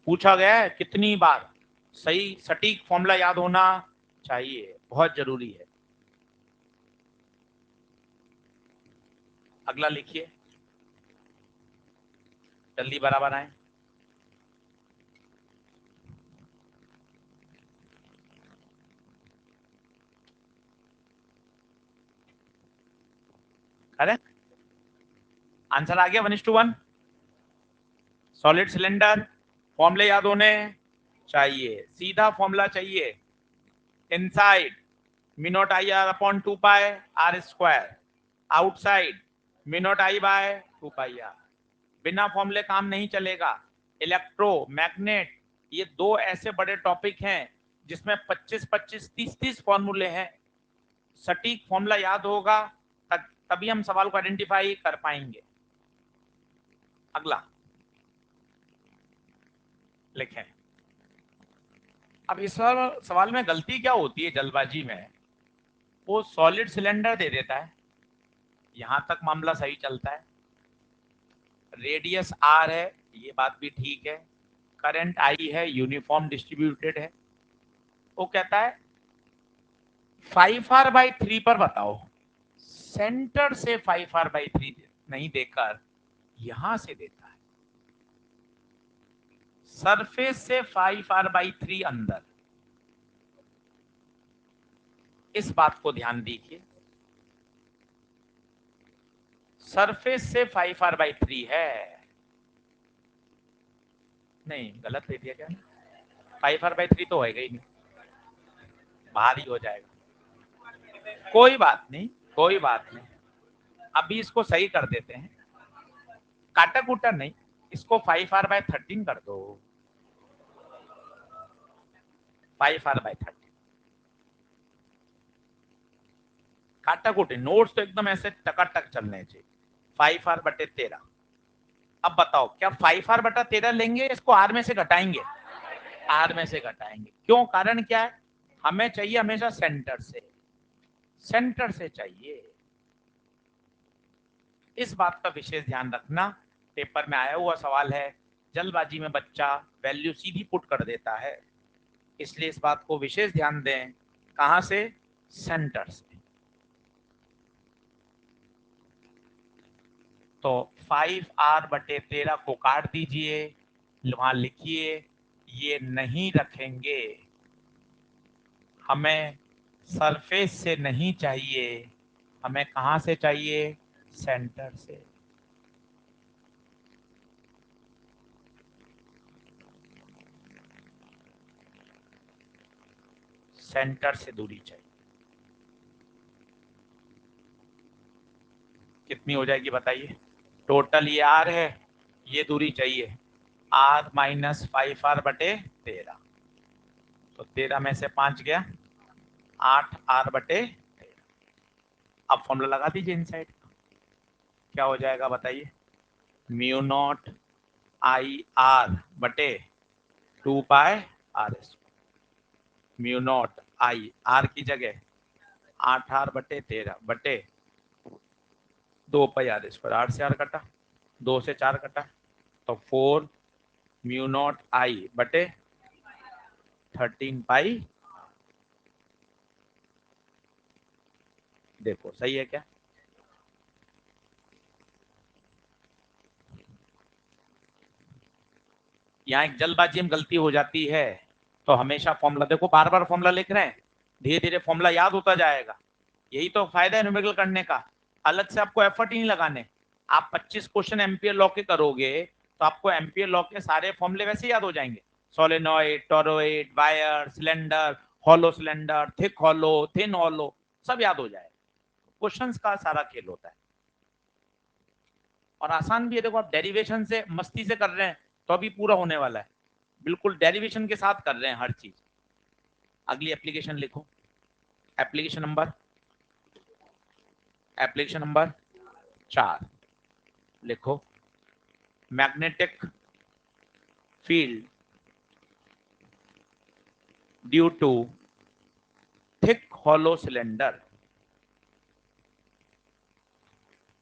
पूछा गया है कितनी बार, सही सटीक फॉर्मूला याद होना चाहिए, बहुत जरूरी है। अगला लिखिए, जल्दी बराबर आए। अरे आंसर आ गया 1:1। सॉलिड सिलेंडर, फॉर्मूले याद होने चाहिए, सीधा फॉर्मूला चाहिए, inside mu naught I R upon 2 pi R square, outside mu naught I by 2 pi R. बिना फॉर्मूले काम नहीं चलेगा। इलेक्ट्रो मैग्नेट, ये दो ऐसे बड़े टॉपिक हैं जिसमें 25-25 30-30 फॉर्मूले हैं। सटीक फॉर्मूला याद होगा तभी हम सवाल को आइडेंटिफाई कर पाएंगे। अगला लिखें। अब इस सवाल में गलती क्या होती है जल्दबाजी में, वो सॉलिड सिलेंडर दे देता है, यहां तक मामला सही चलता है, रेडियस आर है, ये बात भी ठीक है, करंट आई है, यूनिफॉर्म डिस्ट्रीब्यूटेड है। वो कहता है 5r/3 पर बताओ, सेंटर से 5r/3 नहीं देकर यहां से देता है, सरफेस से 5r/3 अंदर। इस बात को ध्यान दीजिए, सरफेस से 5r/3 है, नहीं गलत ले दिया क्या, 5r/3 तो होएगा ही नहीं, बाहर ही हो जाएगा। कोई बात नहीं, कोई बात नहीं, अभी इसको सही कर देते हैं, काटा कूटा नहीं, इसको 5r/13 कर दो, 5r/13। काटा कूटे नोट्स तो एकदम ऐसे टकाटक चलने चाहिए। 5r/13। अब बताओ क्या 5r/13 लेंगे, इसको r में से घटाएंगे, r में से घटाएंगे, क्यों, कारण क्या है, हमें चाहिए हमेशा सेंटर से, सेंटर से चाहिए। इस बात का विशेष ध्यान रखना, पेपर में आया हुआ सवाल है, जल्दबाजी में बच्चा वैल्यू सीधी पुट कर देता है, इसलिए इस बात को विशेष ध्यान दें, कहां से, सेंटर से। तो 5r/13 को काट दीजिए, वहां लिखिए, ये नहीं रखेंगे, हमें सरफेस से नहीं चाहिए, हमें कहां से चाहिए, सेंटर से। सेंटर से दूरी चाहिए, कितनी हो जाएगी बताइए, टोटल ये r है, ये दूरी चाहिए r - 5r/13, तो 13 में से 5 गया, 8r बटे 13। अब फॉर्मूला लगा दीजिए इनसाइड, क्या हो जाएगा बताइए, म्यू नॉट आई आर बटे 2 pi R square. Mu naught I R की जगह 8r बटे 13 बटे 2 पाई आर स्क्वायर। 8 से आर कटा, 2 से 4 कटा, तो 4 म्यू नॉट आई बटे 13 पाई। देखो सही है क्या? यहाँ एक जल्दबाजी में गलती हो जाती है, तो हमेशा फॉर्मूला देखो, बार बार फॉर्मूला लिख रहे हैं, धीरे धीरे फॉर्मूला याद होता जाएगा। यही तो फायदा है न्यूमेरिकल करने का, अलग से आपको एफर्ट ही नहीं लगाने। आप 25 क्वेश्चन एम्पियर लॉ के करोगे तो आपको एम्पियर लॉ के सारे फॉर्मूले वैसे याद हो जाएंगे। Solenoid, toroid, wire, cylinder, hollow cylinder, thick hollow, thin hollow, सब याद हो जाएगा। क्वेश्चंस का सारा खेल होता है, और आसान भी है। देखो आप डेरिवेशन से मस्ती से कर रहे हैं तो अभी पूरा होने वाला है, बिल्कुल डेरिवेशन के साथ कर रहे हैं हर चीज। अगली एप्लीकेशन लिखो, एप्लीकेशन नंबर 4 लिखो। Magnetic field due to thick hollow cylinder,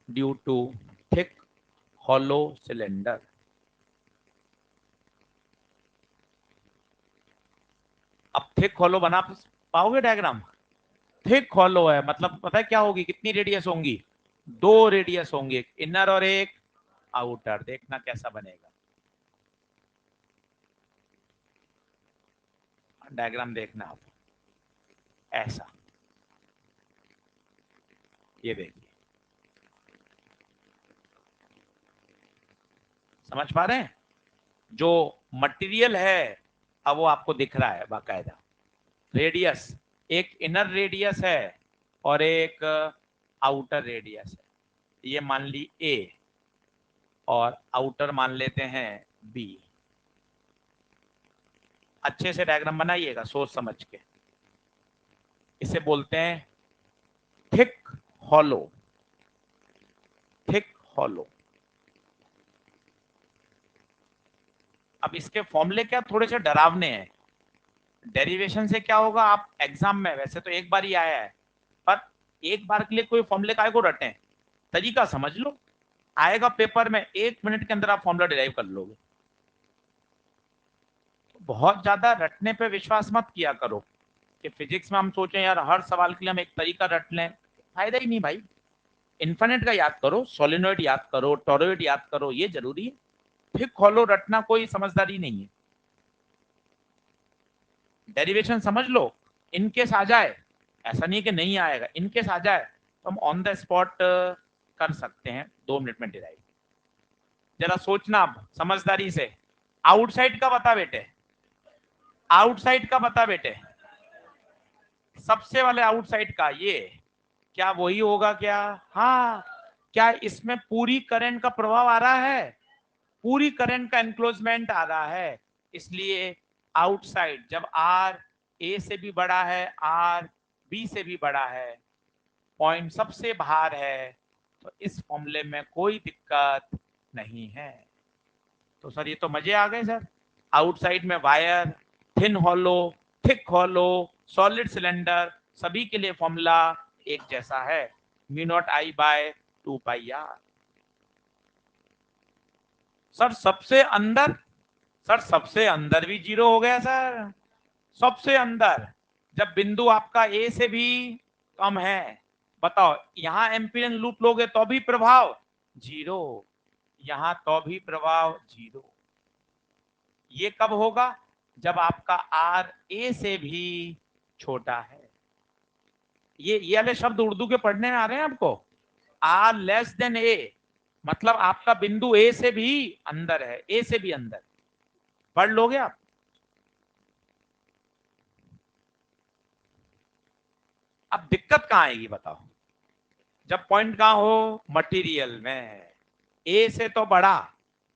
due to thick hollow cylinder. अब थिक हॉलो बना पाओगे डायग्राम? थिक हॉलो है मतलब पता है क्या होगी, कितनी रेडियस होंगी, 2 रेडियस होंगे, एक इनर और एक आउटर। देखना कैसा बनेगा डायग्राम, देखना आप ऐसा, ये देखिए, समझ पा रहे हैं? जो मटेरियल है अब वो आपको दिख रहा है बाकायदा। रेडियस, एक इनर रेडियस है और एक आउटर रेडियस है। ये मान ली ए और आउटर मान लेते हैं बी। अच्छे से डायग्राम बनाइएगा सोच समझ के। इसे बोलते हैं थिक हॉलो, थिक हॉलो। अब इसके फॉर्मूले क्या थोड़े से डरावने हैं। डेरिवेशन से क्या होगा, आप एग्जाम में वैसे तो एक बार ही आया है, पर एक बार के लिए कोई फॉर्मूले काय को रटें, तरीका समझ लो, आएगा पेपर में 1 मिनट के अंदर आप फॉर्मूला डिराइव कर लोगे। बहुत ज्यादा रटने पे विश्वास मत किया करो कि फिजिक्स में हम सोचें यार हर सवाल के लिए हम एक तरीका रट लें, फायदा ही नहीं भाई। इन्फिनिट का याद करो, सोलिनॉइड याद करो, टोरॉइड याद करो, ये जरूरी है। थिक हॉलो रटना कोई समझदारी नहीं है। डेरिवेशन समझ लो, इनकेस आ जाए, ऐसा नहीं है कि नहीं आएगा, इनकेस आ जाए तो हम ऑन द स्पॉट कर सकते हैं 2 मिनट में डिराइव। जरा सोचना अब समझदारी से। आउटसाइड का बता बेटे, आउटसाइड का बता बेटे, सबसे वाले आउटसाइड का ये क्या वही होगा क्या? हाँ, क्या इसमें पूरी करंट का प्रभाव आ रहा है, पूरी करंट का एनक्लोजमेंट आ रहा है। इसलिए आउटसाइड जब आर ए से भी बड़ा है, आर बी से भी बड़ा है, पॉइंट सबसे बाहर है, तो इस फॉर्मूले में कोई दिक्कत नहीं है। तो सर ये तो मजे आ गए सर। आउटसाइड में wire, thin hollow, thick hollow, solid cylinder, सभी के लिए फॉर्मूला एक जैसा है, mu naught I by 2 pi R. Sir सबसे अंदर, सर सबसे अंदर भी 0 हो गया सर। सबसे अंदर जब बिंदु आपका ए से भी कम है, बताओ यहां एम्पिरियन लूप लोगे तो भी प्रभाव 0, यहां तो भी प्रभाव 0। ये कब होगा, जब आपका आर ए से भी छोटा है। ये वाले शब्द उर्दू के पढ़ने में आ रहे हैं आपको, आर लेस देन ए, मतलब आपका बिंदु ए से भी अंदर है, ए से भी अंदर। पढ़ लोगे आप? अब दिक्कत कहां आएगी बताओ, जब पॉइंट कहां हो, मटेरियल में, ए से तो बड़ा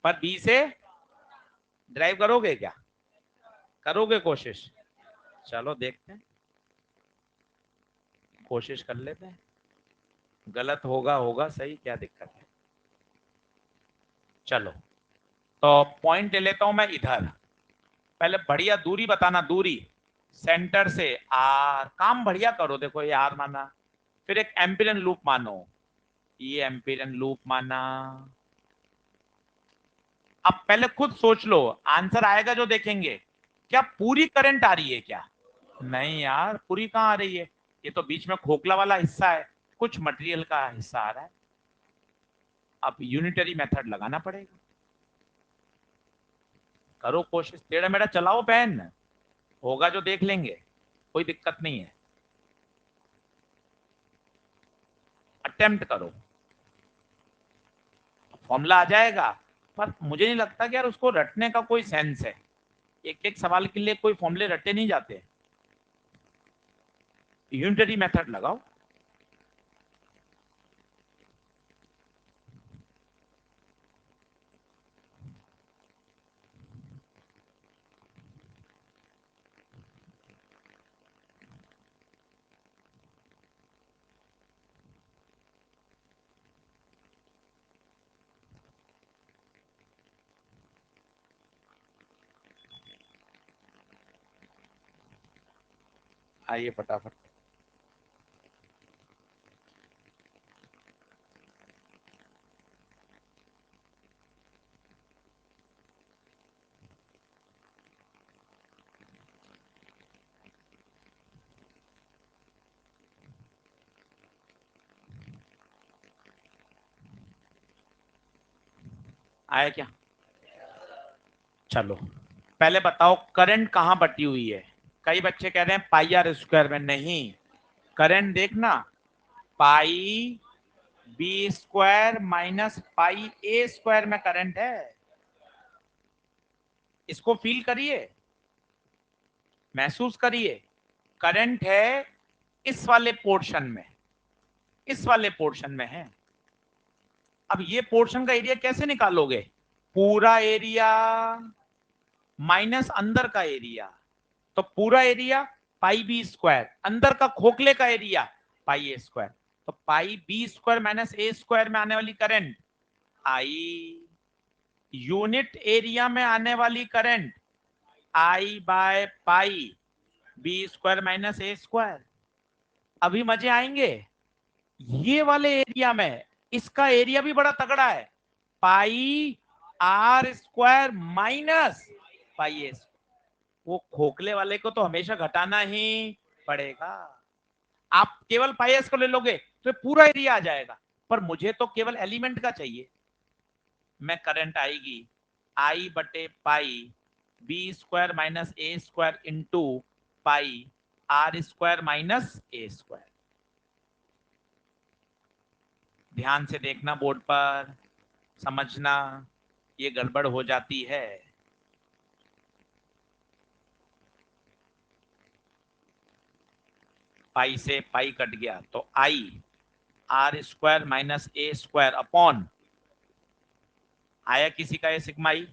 पर बी से, ड्राइव करोगे क्या, करोगे कोशिश? चलो देखते हैं। कोशिश कर लेते हैं, गलत होगा होगा सही, क्या दिक्कत है। चलो तो पॉइंट ले लेता हूं मैं इधर। पहले बढ़िया दूरी बताना, दूरी सेंटर से आर, काम बढ़िया करो। देखो ये आर माना, फिर एक एम्पिरियन लूप मानो, ये एम्पिरियन लूप माना। अब पहले खुद सोच लो, आंसर आएगा जो देखेंगे। क्या पूरी करंट आ रही है क्या? नहीं यार, पूरी कहाँ आ रही है, ये तो बीच में खोखला वाला हिस्सा है, कुछ मटेरियल का हिस्सा आ रहा है। अब यूनिटरी मेथड लगाना पड़ेगा। करो कोशिश, टेढ़ा मेढ़ा चलाओ पेन, होगा जो देख लेंगे, कोई दिक्कत नहीं है। अटेम्प्ट करो, फॉर्मूला आ जाएगा। पर मुझे नहीं लगता कि यार उसको रटने का कोई सेंस है, एक एक सवाल के लिए कोई फॉर्मूले रटे नहीं जाते। यूनिटरी मेथड लगाओ। आइए फटाफट। आया क्या? चलो पहले बताओ करंट कहां बटी हुई है। कई बच्चे कह रहे हैं पाई आर स्क्वायर में, नहीं, करंट देखना, पाई B square minus pi A square में करंट है। इसको फील करिए, महसूस करिए। करंट है इस वाले पोर्शन में, इस वाले पोर्शन में है। अब ये पोर्शन का एरिया कैसे निकालोगे? पूरा एरिया माइनस अंदर का एरिया, तो पूरा एरिया पाई बी स्क्वायर, अंदर का खोखले का एरिया पाई ए स्क्वायर। तो पाई B square minus A square में आने वाली करंट आई, यूनिट एरिया में आने वाली current I by pi B square minus A square. अभी मजे आएंगे। ये वाले एरिया में इसका एरिया भी बड़ा तगड़ा है, पाई आर स्क्वायर माइनस पाई ए। वो खोखले वाले को तो हमेशा घटाना ही पड़ेगा। आप केवल पाई एस को ले लोगे तो पूरा एरिया आ जाएगा, पर मुझे तो केवल एलिमेंट का चाहिए। मैं करंट आएगी आई बटे pi B square minus A square into pi R square minus A square. ध्यान से देखना बोर्ड पर, समझना, ये गड़बड़ हो जाती है। पाई से पाई कट गया तो आई R square minus A square upon, आया किसी का ये सिग्मा आई?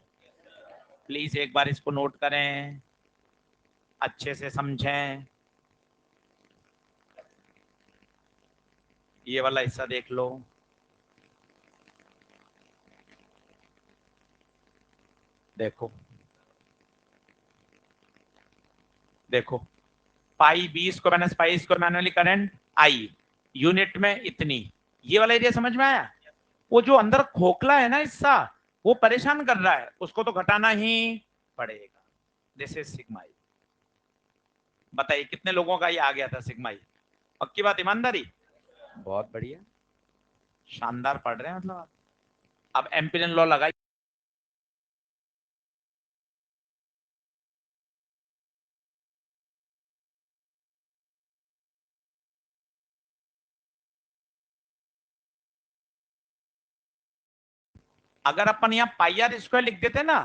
प्लीज एक बार इसको नोट करें, अच्छे से समझें। ये वाला हिस्सा देख लो, देखो देखो, pi B square minus pi square में आने वाली करंट आई, यूनिट में इतनी। ये वाला एरिया समझ में आया? वो जो अंदर खोखला है ना हिस्सा, वो परेशान कर रहा है, उसको तो घटाना ही पड़ेगा। दिस इज सिग्मा आई। बताइए कितने लोगों का ये आ गया था सिग्मा आई? पक्की बात, ईमानदारी? बहुत बढ़िया, शानदार पढ़ रहे हैं मतलब आप। अब एम्पिरियन लॉ लगाइए। अगर अपन यहाँ पाई आर स्क्वायर लिख देते ना,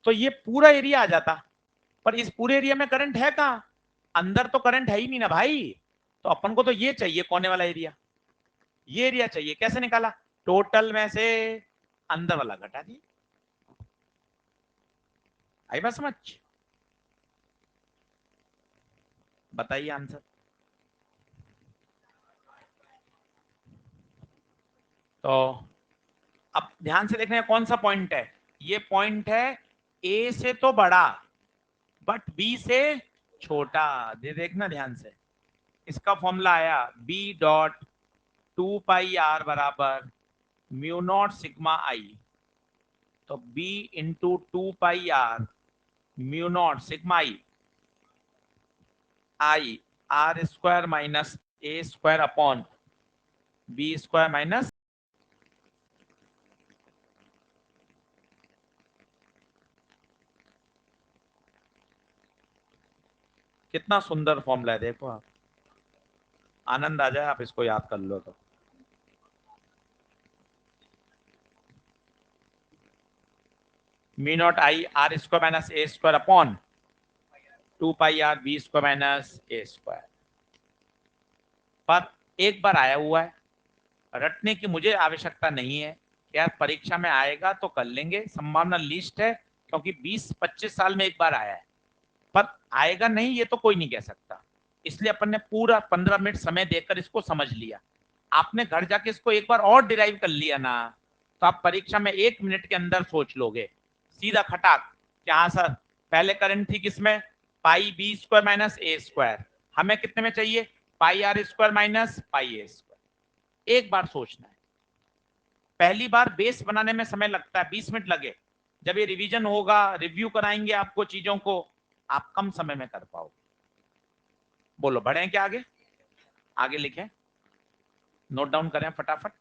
तो ये पूरा एरिया आ जाता, पर इस पूरे एरिया में करंट है कहां? अंदर तो करंट है ही नहीं ना भाई। तो अपन को तो ये चाहिए, कोने वाला एरिया, ये एरिया चाहिए। कैसे निकाला? टोटल में से अंदर वाला घटा दिया। आई बात समझ? बताइए आंसर। तो अब ध्यान से देखना है कौन सा पॉइंट है, ये पॉइंट है ए से तो बड़ा बट बी से छोटा। देखना ध्यान से, इसका फॉर्मूला आया बी डॉट 2πr बराबर म्यू नॉट सिग्मा आई। तो b into 2πr mu naught sigma I R square minus A square upon B square minus. कितना सुंदर फॉर्मूला है, देखो आप, आनंद आ जाए आप इसको याद कर लो तो। Mu naught I R square minus A square upon 2πr B square minus A square. पर एक बार आया हुआ है, रटने की मुझे आवश्यकता नहीं है, यार परीक्षा में आएगा तो कर लेंगे, संभावना लिस्ट है क्योंकि 20-25 साल में एक बार आया है, पर आएगा नहीं ये तो कोई नहीं कह सकता। इसलिए अपन ने पूरा 15 मिनट समय देकर इसको समझ लिया। आपने घर जाके इसको एक बार और डिराइव कर लिया ना, तो आप परीक्षा में 1 मिनट के अंदर सोच लोगे सीधा खटाक। क्या सर, पहले करंट थी किसमें, pi B square minus A square, हमें कितने में चाहिए, pi R square minus pi A square. एक बार सोचना है, पहली बार बेस बनाने में समय लगता है, 20 मिनट लगे, जब ये रिवीजन होगा, रिव्यू कराएंगे आपको चीजों को, आप कम समय में कर पाओगे। बोलो बढ़े क्या आगे, आगे लिखें, नोट डाउन करें फटाफट।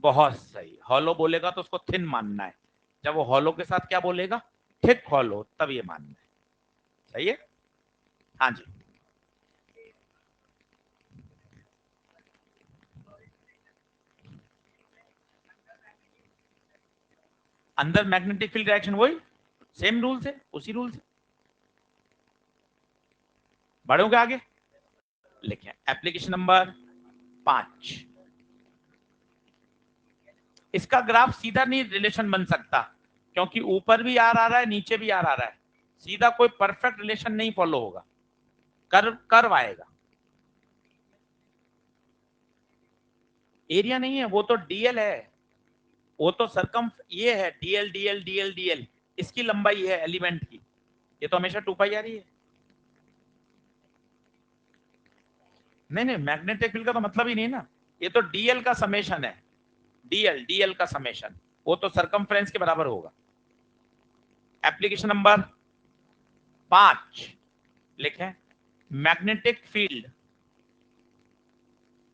बहुत सही, हॉलो बोलेगा तो उसको थिन मानना है, जब वो हॉलो के साथ क्या बोलेगा, थिक हॉलो, तब ये मानना है। सही है, हाँ जी। अंदर मैग्नेटिक फील्ड डायरेक्शन वही सेम रूल से, उसी रूल से। बढ़ोगे आगे, लिखें एप्लीकेशन नंबर 5। इसका ग्राफ सीधा नहीं रिलेशन बन सकता, क्योंकि ऊपर भी आर आ रहा है, नीचे भी आर आ रहा है, सीधा कोई परफेक्ट रिलेशन नहीं फॉलो होगा, कर्व कर्व आएगा। एरिया नहीं है, वो तो डीएल है, वो तो सरकम ये है, डीएल डीएल डीएल डीएल, इसकी लंबाई है एलिमेंट की, ये तो हमेशा 2π आ रही है। नहीं नहीं, मैग्नेटिक फील्ड का तो मतलब ही नहीं ना, ये तो डीएल का समेशन है, डीएल डीएल का समेशन, वो तो सरकमफ्रेंस के बराबर होगा। एप्लीकेशन नंबर 5 लिखें, magnetic field,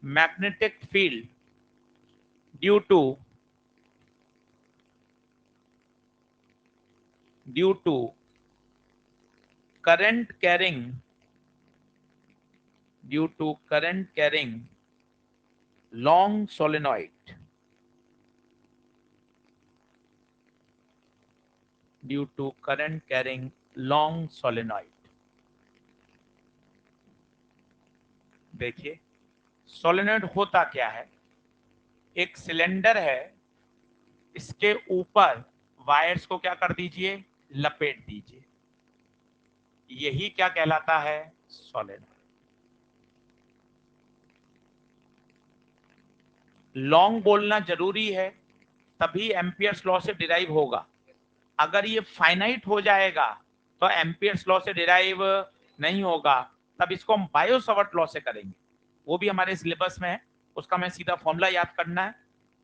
magnetic field due to current carrying due to current carrying long solenoid due to current carrying long solenoid। देखिए सोलेनोइड होता क्या है, एक सिलेंडर है, इसके ऊपर वायर्स को क्या कर दीजिए, लपेट दीजिए, यही क्या कहलाता है, सोलेनोइड। लॉन्ग बोलना जरूरी है, तभी एम्पियर्स लॉ से डिराइव होगा। अगर ये फाइनाइट हो जाएगा तो एम्पियर्स लॉ से डिराइव नहीं होगा, तब इसको हम बायो सावर्ट लॉ से करेंगे, वो भी हमारे सिलेबस में है, उसका मैं सीधा फॉर्मूला याद करना है।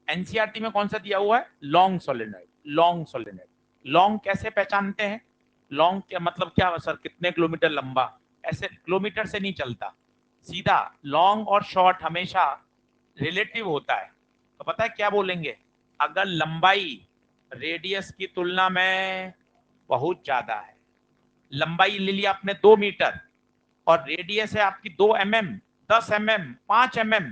एनसीईआरटी में कौन सा दिया हुआ है, long solenoid, long solenoid. Long कैसे पहचानते हैं, लॉन्ग क्या मतलब क्या सर, कितने किलोमीटर लंबा, ऐसे किलोमीटर से नहीं चलता, सीधा लॉन्ग और शॉर्ट हमेशा रिलेटिव होता है। तो पता है क्या बोलेंगे, अगर लंबाई रेडियस की तुलना में बहुत ज्यादा है, लंबाई ले लिया आपने 2 मीटर और रेडियस है आपकी 2 mm, 10 mm, 5 mm,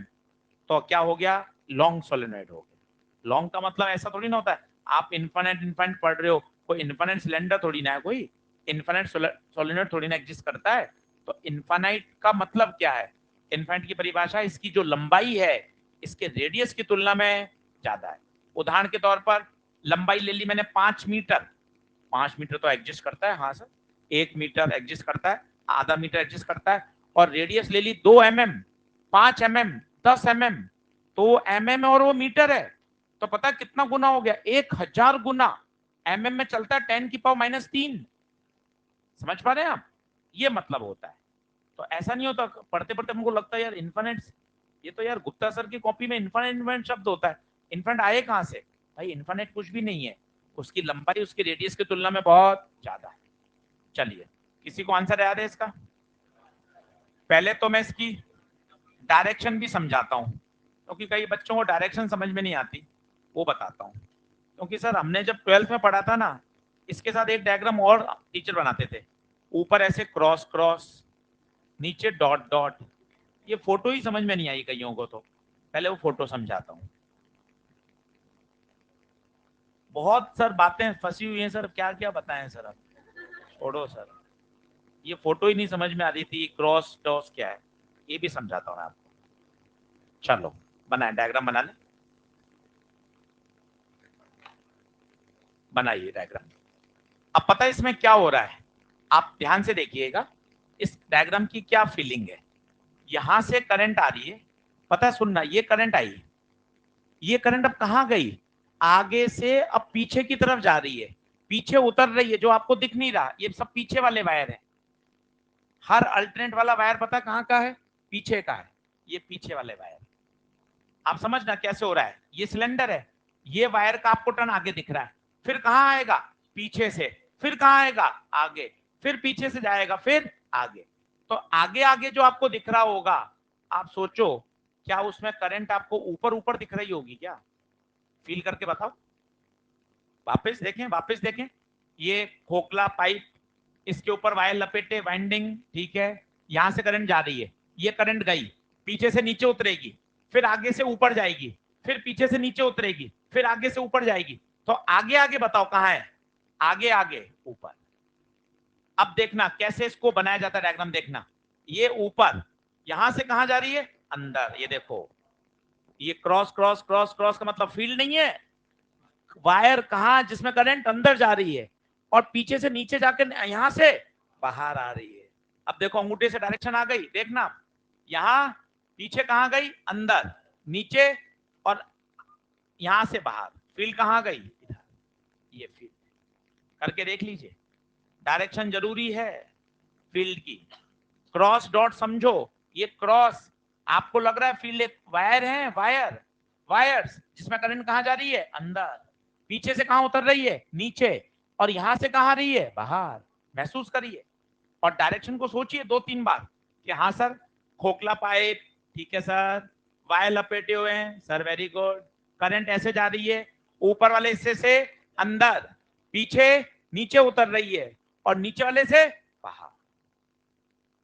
तो क्या हो गया, लॉन्ग सोलेनोइड हो गया। लॉन्ग का मतलब ऐसा थोड़ी ना होता है आप इन्फिनिट इन्फिनिट पढ़ रहे हो, कोई इन्फिनिट सिलेंडर थोड़ी ना है, कोई इन्फिनिट सोलेनोइड थोड़ी ना एग्जिस्ट करता है। तो इन्फिनिट का मतलब क्या है, इन्फिनिट की परिभाषा इसकी जो लंबाई है इसके रेडियस की तुलना में ज्यादा है। उदाहरण के तौर पर लंबाई ले ली मैंने 5 मीटर, 5 मीटर तो एग्जिस्ट करता है, हाँ सर 1 मीटर एग्जिस्ट करता है, आधा मीटर एग्जिस्ट करता है, और रेडियस ले ली 2 mm, 5 mm, 10 mm, तो mm और वो मीटर है, तो पता है कितना गुना हो गया? 1000 गुना। mm में चलता है 10⁻³ समझ पा रहे हैं आप? ये मतलब होता है। तो ऐसा नहीं होता पढ़ते पढ़ते हमको लगता है यार इन्फिनिट, ये तो यार गुप्ता सर की कॉपी में इन्फिनिट शब्द होता है। इन्फिनिट आए कहां से भाई? इन्फिनिट कुछ भी नहीं है, उसकी लंबाई उसकी रेडियस की तुलना में बहुत ज्यादा है। चलिए, किसी को आंसर याद है इसका? पहले तो मैं इसकी डायरेक्शन भी समझाता हूँ, क्योंकि कई बच्चों को डायरेक्शन समझ में नहीं आती, वो बताता हूँ। क्योंकि सर हमने जब 12th में पढ़ा था ना, इसके साथ एक डायग्राम और टीचर बनाते थे, ऊपर ऐसे क्रॉस क्रॉस, नीचे डॉट डॉट। ये फोटो ही समझ में नहीं आई कईयों को, तो पहले वो फोटो समझाता हूँ। बहुत सर बातें फंसी हुई हैं सर, क्या क्या बताएं सर, अब छोड़ो सर। ये फोटो ही नहीं समझ में आ रही थी, क्रॉस टॉस क्या है, ये भी समझाता हूँ मैं आपको। चलो बनाए, डायग्राम बना ले, बनाइए डायग्राम। अब पता है इसमें क्या हो रहा है, आप ध्यान से देखिएगा इस डायग्राम की क्या फीलिंग है। यहां से करंट आ रही है, पता है, सुनना, ये करंट आई, ये करंट अब कहां गई? आगे से अब पीछे की तरफ जा रही है, पीछे उतर रही है, जो आपको दिख नहीं रहा, ये सब पीछे वाले वायर है। हर अल्टरनेट वाला वायर पता कहां का है? पीछे का है, ये पीछे वाले वायर। आप समझना कैसे हो रहा है, ये सिलेंडर है, ये वायर का आपको टर्न आगे दिख रहा है, फिर कहां आएगा? पीछे से, फिर कहां आएगा? आगे, फिर पीछे से जाएगा, फिर आगे। तो आगे आगे जो आपको दिख रहा होगा, आप सोचो क्या उसमें करंट आपको ऊपर ऊपर दिख रही होगी क्या? फील करके बताओ, वापस देखें, वापस देखें। ये खोखला पाइप, इसके ऊपर वायर लपेटे, वाइंडिंग, ठीक है, यहां से करंट जा रही है, ये करंट गई, पीछे से नीचे उतरेगी, फिर आगे से ऊपर जाएगी, फिर पीछे से नीचे उतरेगी, फिर आगे से ऊपर जाएगी। तो आगे आगे बताओ कहां है? आगे आगे ऊपर। अब देखना कैसे इसको बनाया जाता है डायग्राम, देखना, ये ऊपर, यहां से कहां जा रही है? अंदर। ये देखो, ये क्रॉस क्रॉस क्रॉस क्रॉस का मतलब फील्ड नहीं है, वायर कहां जिसमें करंट अंदर जा रही है, और पीछे से नीचे जाकर यहां से बाहर आ रही है। अब देखो अंगूठे से डायरेक्शन आ गई, देखना, यहां पीछे कहां गई? अंदर, नीचे, और यहां से बाहर। फील्ड कहां गई? इधर। ये फील्ड करके देख लीजिए, डायरेक्शन जरूरी है फील्ड की। क्रॉस डॉट समझो, ये क्रॉस, आपको लग रहा है फील्ड एक वायर है, वायर, वायर्स जिसमें करंट कहां जा रही है? अंदर, पीछे से कहां उतर रही है? नीचे, और यहां से कहां रही है? बाहर। महसूस करिए, और डायरेक्शन को सोचिए 2-3 बार कि हाँ सर, खोखला पाइप, ठीक है सर, वायर लपेटे हुए हैं सर, वेरी गुड, करंट ऐसे जा रही है, ऊपर वाले हिस्से से अंदर, पीछे नीचे उतर रही है, और नीचे वाले से बाहर।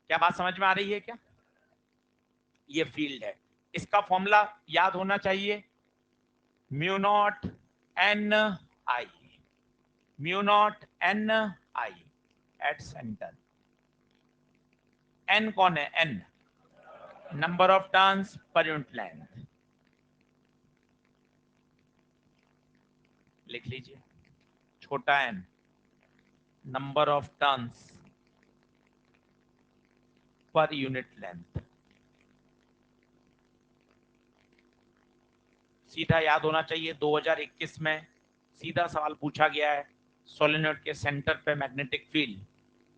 क्या बात समझ में आ रही है क्या? ये फील्ड है, इसका फॉर्मूला याद होना चाहिए, mu naught N I, mu naught N I at center. N कौन है? N number of turns per unit length, लिख लीजिए, छोटा N number of turns per unit length. सीधा याद होना चाहिए, 2021 में सीधा सवाल पूछा गया है, सोलेनोइड के सेंटर पे मैग्नेटिक फील्ड,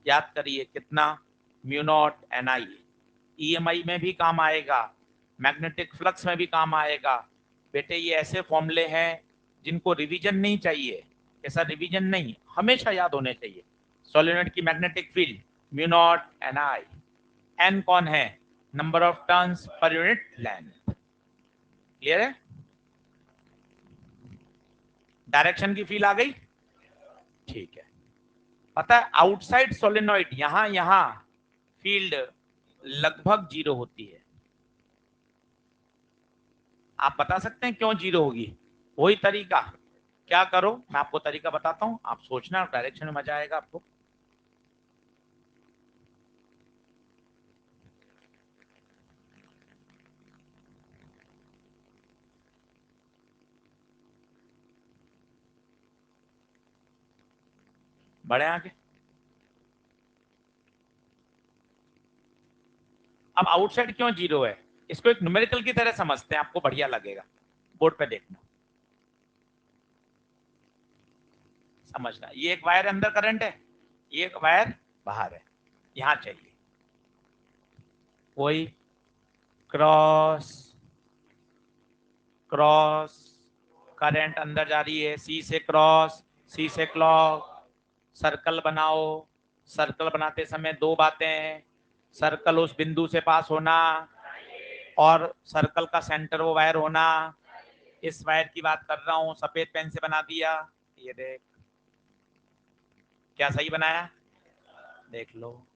याद करिए कितना? म्यू नॉट एन आई। ईएमआई में भी काम आएगा, मैग्नेटिक फ्लक्स में भी काम आएगा। बेटे ये ऐसे फॉर्मूले हैं जिनको रिवीजन नहीं चाहिए, ऐसा रिवीजन नहीं, हमेशा याद होने चाहिए। सोलेनोइड की magnetic field mu naught N I, N कौन है? Number of turns per unit length. Clear है? डायरेक्शन की फील आ गई? ठीक है। पता है आउटसाइड सोलेनोइड यहां यहां फील्ड लगभग 0 होती है। आप बता सकते हैं क्यों 0 होगी? वही तरीका, क्या करो, मैं आपको तरीका बताता हूं, आप सोचना, डायरेक्शन में मजा आएगा आपको। बढ़े आगे। अब आउटसाइड क्यों 0 है? इसको एक न्यूमेरिकल की तरह समझते हैं, आपको बढ़िया लगेगा, बोर्ड पे देखना, समझना। ये एक वायर अंदर करंट है, ये एक वायर बाहर है, यहां चाहिए कोई क्रॉस क्रॉस करंट अंदर जा रही है, सी से क्रॉस, सी से क्लॉक, सर्कल बनाओ। सर्कल बनाते समय दो बातें हैं, सर्कल उस बिंदु से पास होना और सर्कल का सेंटर वो वायर होना। इस वायर की बात कर रहा हूं, सफेद पेन से बना दिया, ये देख, क्या सही बनाया, देख लो।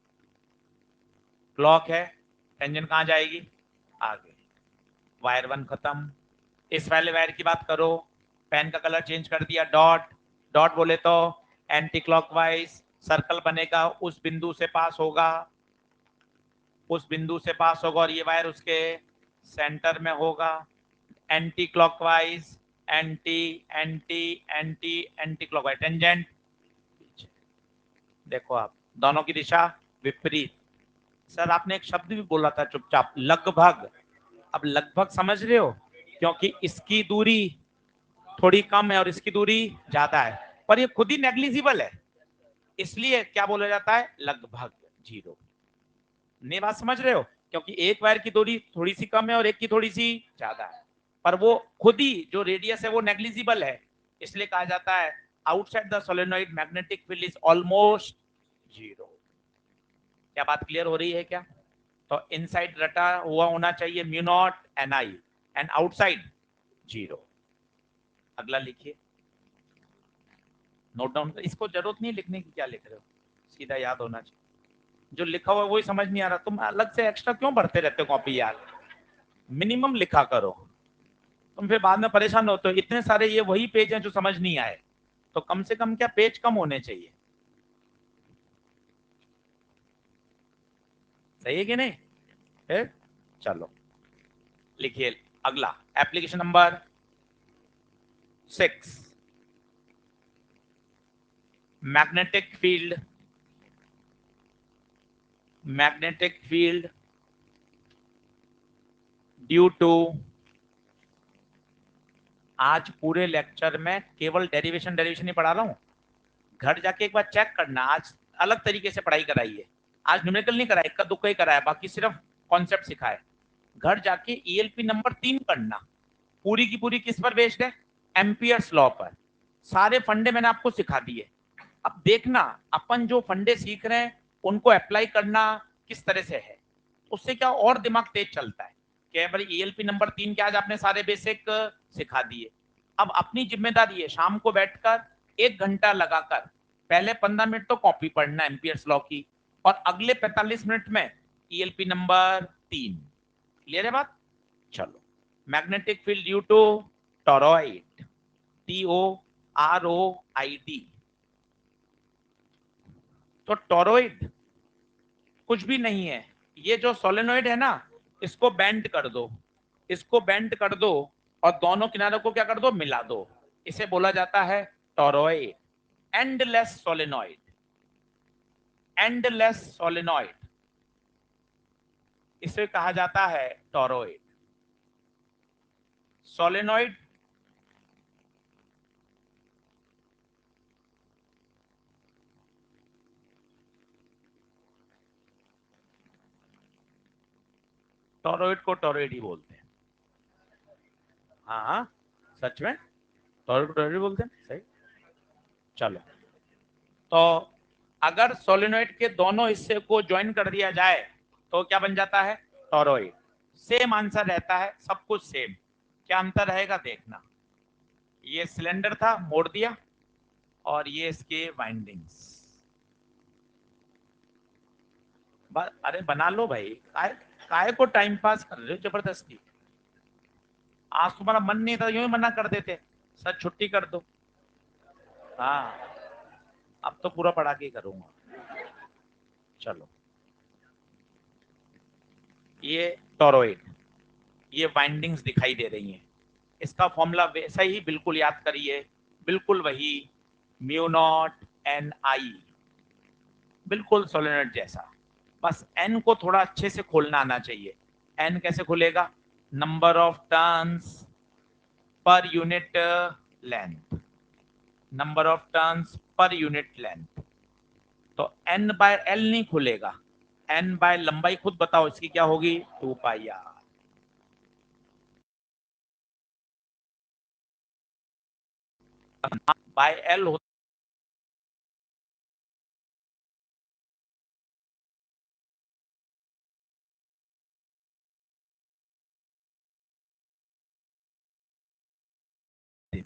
क्लॉक है, टेंजेंट कहां जाएगी, आगे, वायर वन खत्म। इस वाले वायर की बात करो, पेन का कलर चेंज कर दिया, डॉट, डॉट बोले तो एंटी क्लॉकवाइज, सर्कल बनेगा, उस बिंदु से पास होगा, उस बिंदु से पास होगा और ये वायर उसके सेंटर में होगा, anti clockwise, anti anti anti anti clockwise, tangent, देखो आप दोनों की दिशा विपरीत। सर आपने एक शब्द भी बोला था चुपचाप, लगभग, अब लगभग समझ रहे हो, क्योंकि इसकी दूरी थोड़ी कम है और इसकी दूरी ज्यादा है, पर ये खुद ही नेग्लिजिबल है, इसलिए क्या बोला जाता है, लगभग जीरो। नहीं बात समझ रहे हो, क्योंकि एक वायर की दूरी थोड़ी सी कम है और एक की थोड़ी सी ज्यादा है, पर वो खुद ही जो रेडियस है वो नेग्लिजिबल है, इसलिए कहा जाता है outside the solenoid magnetic field is almost zero. क्या बात क्लियर हो रही है क्या? तो इनसाइड रटा हुआ होना चाहिए mu naught N I, and outside zero. अगला लिखिए, नोट डाउन, इसको जरूरत नहीं लिखने की, क्या लिख रहे हो, सीधा याद होना चाहिए, जो लिखा हुआ है वही समझ नहीं आ रहा, तुम अलग से एक्स्ट्रा क्यों भरते रहते हो कॉपी यार, मिनिमम लिखा करो, तुम फिर बाद में परेशान होते हो, इतने सारे ये वही पेज हैं जो समझ नहीं आए, तो कम से कम क्या पेज कम होने चाहिए, सही है कि नहीं? फिर चलो लिखिए अगला, application number 6, magnetic field, magnetic field due to, आज पूरे लेक्चर में केवल डेरिवेशन डेरिवेशन ही पढ़ा रहा हूं, घर जाके एक बार चेक करना, आज अलग तरीके से पढ़ाई कराई है, आज न्यूमेरिकल नहीं कराया, इक्का दुक्का ही कराया, बाकी सिर्फ कॉन्सेप्ट सिखाए। घर जाके ईएलपी नंबर 3 पढ़ना, पूरी की पूरी किस पर बेस्ड है, एम्पियर्स लॉ पर, सारे फंडे मैंने आपको सिखा दिए। अब देखना अपन जो फंडे सीख रहे हैं उनको अप्लाई करना किस तरह से है, उससे क्या और दिमाग तेज चलता है, कि भाई ईएलपी नंबर 3 के आज आपने सारे बेसिक सिखा दिए, अब अपनी जिम्मेदारी है शाम को बैठकर 1 घंटा लगाकर पहले 15 मिनट तो कॉपी पढ़ना एम्पियर्स लॉ की, और अगले 45 मिनट में ईएलपी नंबर 3। क्लियर है बात? चलो, magnetic field due to toroid, TOROID, तो टोरॉइड कुछ भी नहीं है, ये जो सोलेनोइड है ना, इसको बेंड कर दो, इसको बेंड कर दो और दोनों किनारों को क्या कर दो, मिला दो, इसे बोला जाता है toroid, endless solenoid, endless solenoid, इसे कहा जाता है टोरॉइड। सोलेनोइड टोरॉइड को टोरॉइड ही बोलते हैं, हाँ हाँ सच में टोरॉइड को टोरॉइड बोलते हैं, सही। चलो, तो अगर सोलेनोइड के दोनों हिस्से को ज्वाइन कर दिया जाए तो क्या बन जाता है, टोरॉइड। सेम आंसर रहता है, सब कुछ सेम, क्या अंतर रहेगा देखना, ये सिलेंडर था मोड़ दिया और ये इसके वाइंडिंग्स, अरे बना लो भाई, काय काय को टाइम पास कर रहे हो जबरदस्ती, आज तुम्हारा मन नहीं था यूं ही मना कर देते, सर छुट्टी कर दो, हाँ अब तो पूरा पढ़ा के करूंगा। चलो, ये टोरॉइड, ये वाइंडिंग्स दिखाई दे रही हैं, इसका फॉर्मूला वैसा ही बिल्कुल याद करिए, बिल्कुल वही, म्यू नॉट एन आई, बिल्कुल सोलेनोइड जैसा, बस एन को थोड़ा अच्छे से खोलना आना चाहिए, एन कैसे खुलेगा? Number of turns per unit length, number of turns per unit length. तो एन बाय एल नहीं खुलेगा, एन बाय लंबाई खुद बताओ इसकी क्या होगी? 2πr। बाय एल होता है।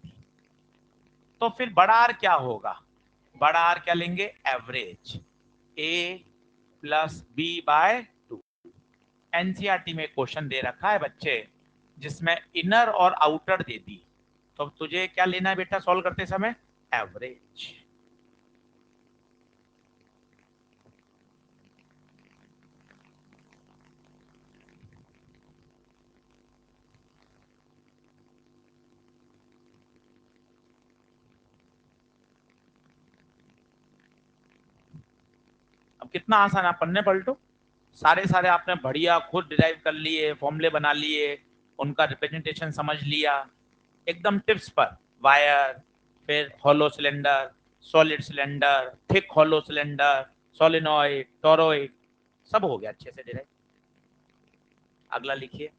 तो फिर बड़ा आर क्या होगा? बड़ा आर क्या लेंगे? एवरेज ए प्लस बी बाय 2। एनसीईआरटी में क्वेश्चन दे रखा है बच्चे जिसमें इनर और आउटर दे दी, तो तुझे क्या लेना है बेटा सॉल्व करते समय? एवरेज। अब कितना आसान है, पन्ने पलटो, सारे सारे आपने बढ़िया खुद डिराइव कर लिए, फॉर्मूले बना लिए, उनका रिप्रेजेंटेशन समझ लिया, एकदम टिप्स पर। वायर, फिर hollow cylinder, solid cylinder, thick hollow cylinder, solenoid, toroid, सब हो गया अच्छे से डिराइव। अगला लिखिए,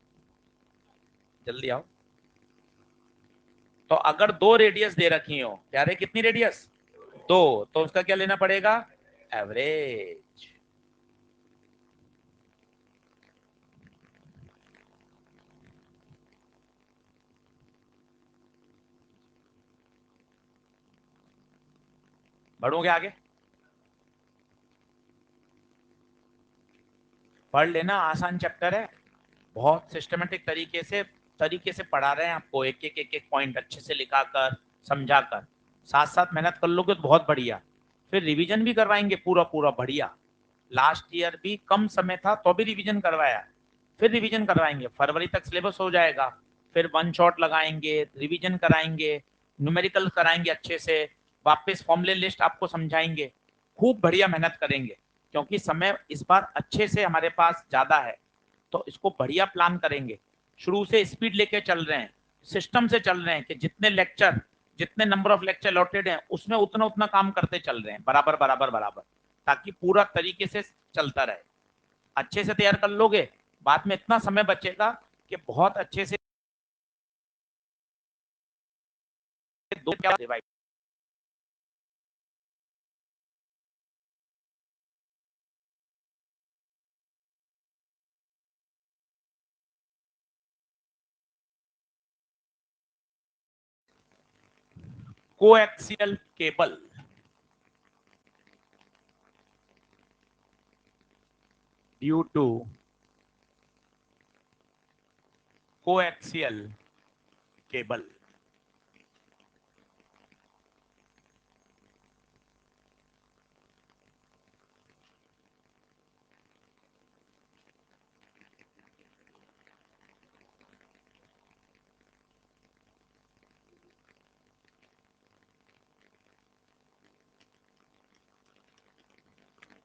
जल्दी आओ। तो अगर दो रेडियस दे रखी हो, कह रहे कितनी रेडियस? दो, तो उसका क्या लेना पड़ेगा? एवरेज। बढ़ोगे आगे, पढ़ लेना, आसान चैप्टर है, बहुत सिस्टमेटिक तरीके से पढ़ा रहे हैं आपको, एक एक पॉइंट अच्छे से लिखाकर समझाकर। साथ साथ मेहनत कर लोगे तो बहुत बढ़िया। फिर रिवीजन भी करवाएंगे पूरा पूरा बढ़िया। लास्ट ईयर भी कम समय था तो भी रिवीजन करवाया, फिर रिवीजन करवाएंगे, फरवरी तक सिलेबस हो जाएगा। फिर वन शॉट लगाएंगे, रिवीजन कराएंगे, न्यूमेरिकल कराएंगे अच्छे से, वापस फॉर्मूले लिस्ट आपको समझाएंगे। खूब बढ़िया मेहनत करेंगे, क्योंकि समय इस बार अच्छे से हमारे पास ज्यादा है, तो इसको बढ़िया प्लान करेंगे। शुरू से स्पीड लेके चल रहे हैं, सिस्टम से चल रहे हैं कि जितने लेक्चर, जितने नंबर ऑफ लेक्चर अलॉटेड हैं उसमें उतना उतना काम करते चल रहे हैं, बराबर बराबर बराबर, ताकि पूरा तरीके से चलता रहे। अच्छे से तैयार कर लोगे, बाद में इतना समय बचेगा कि बहुत अच्छे से दो क्या divide. Coaxial cable, due to coaxial cable.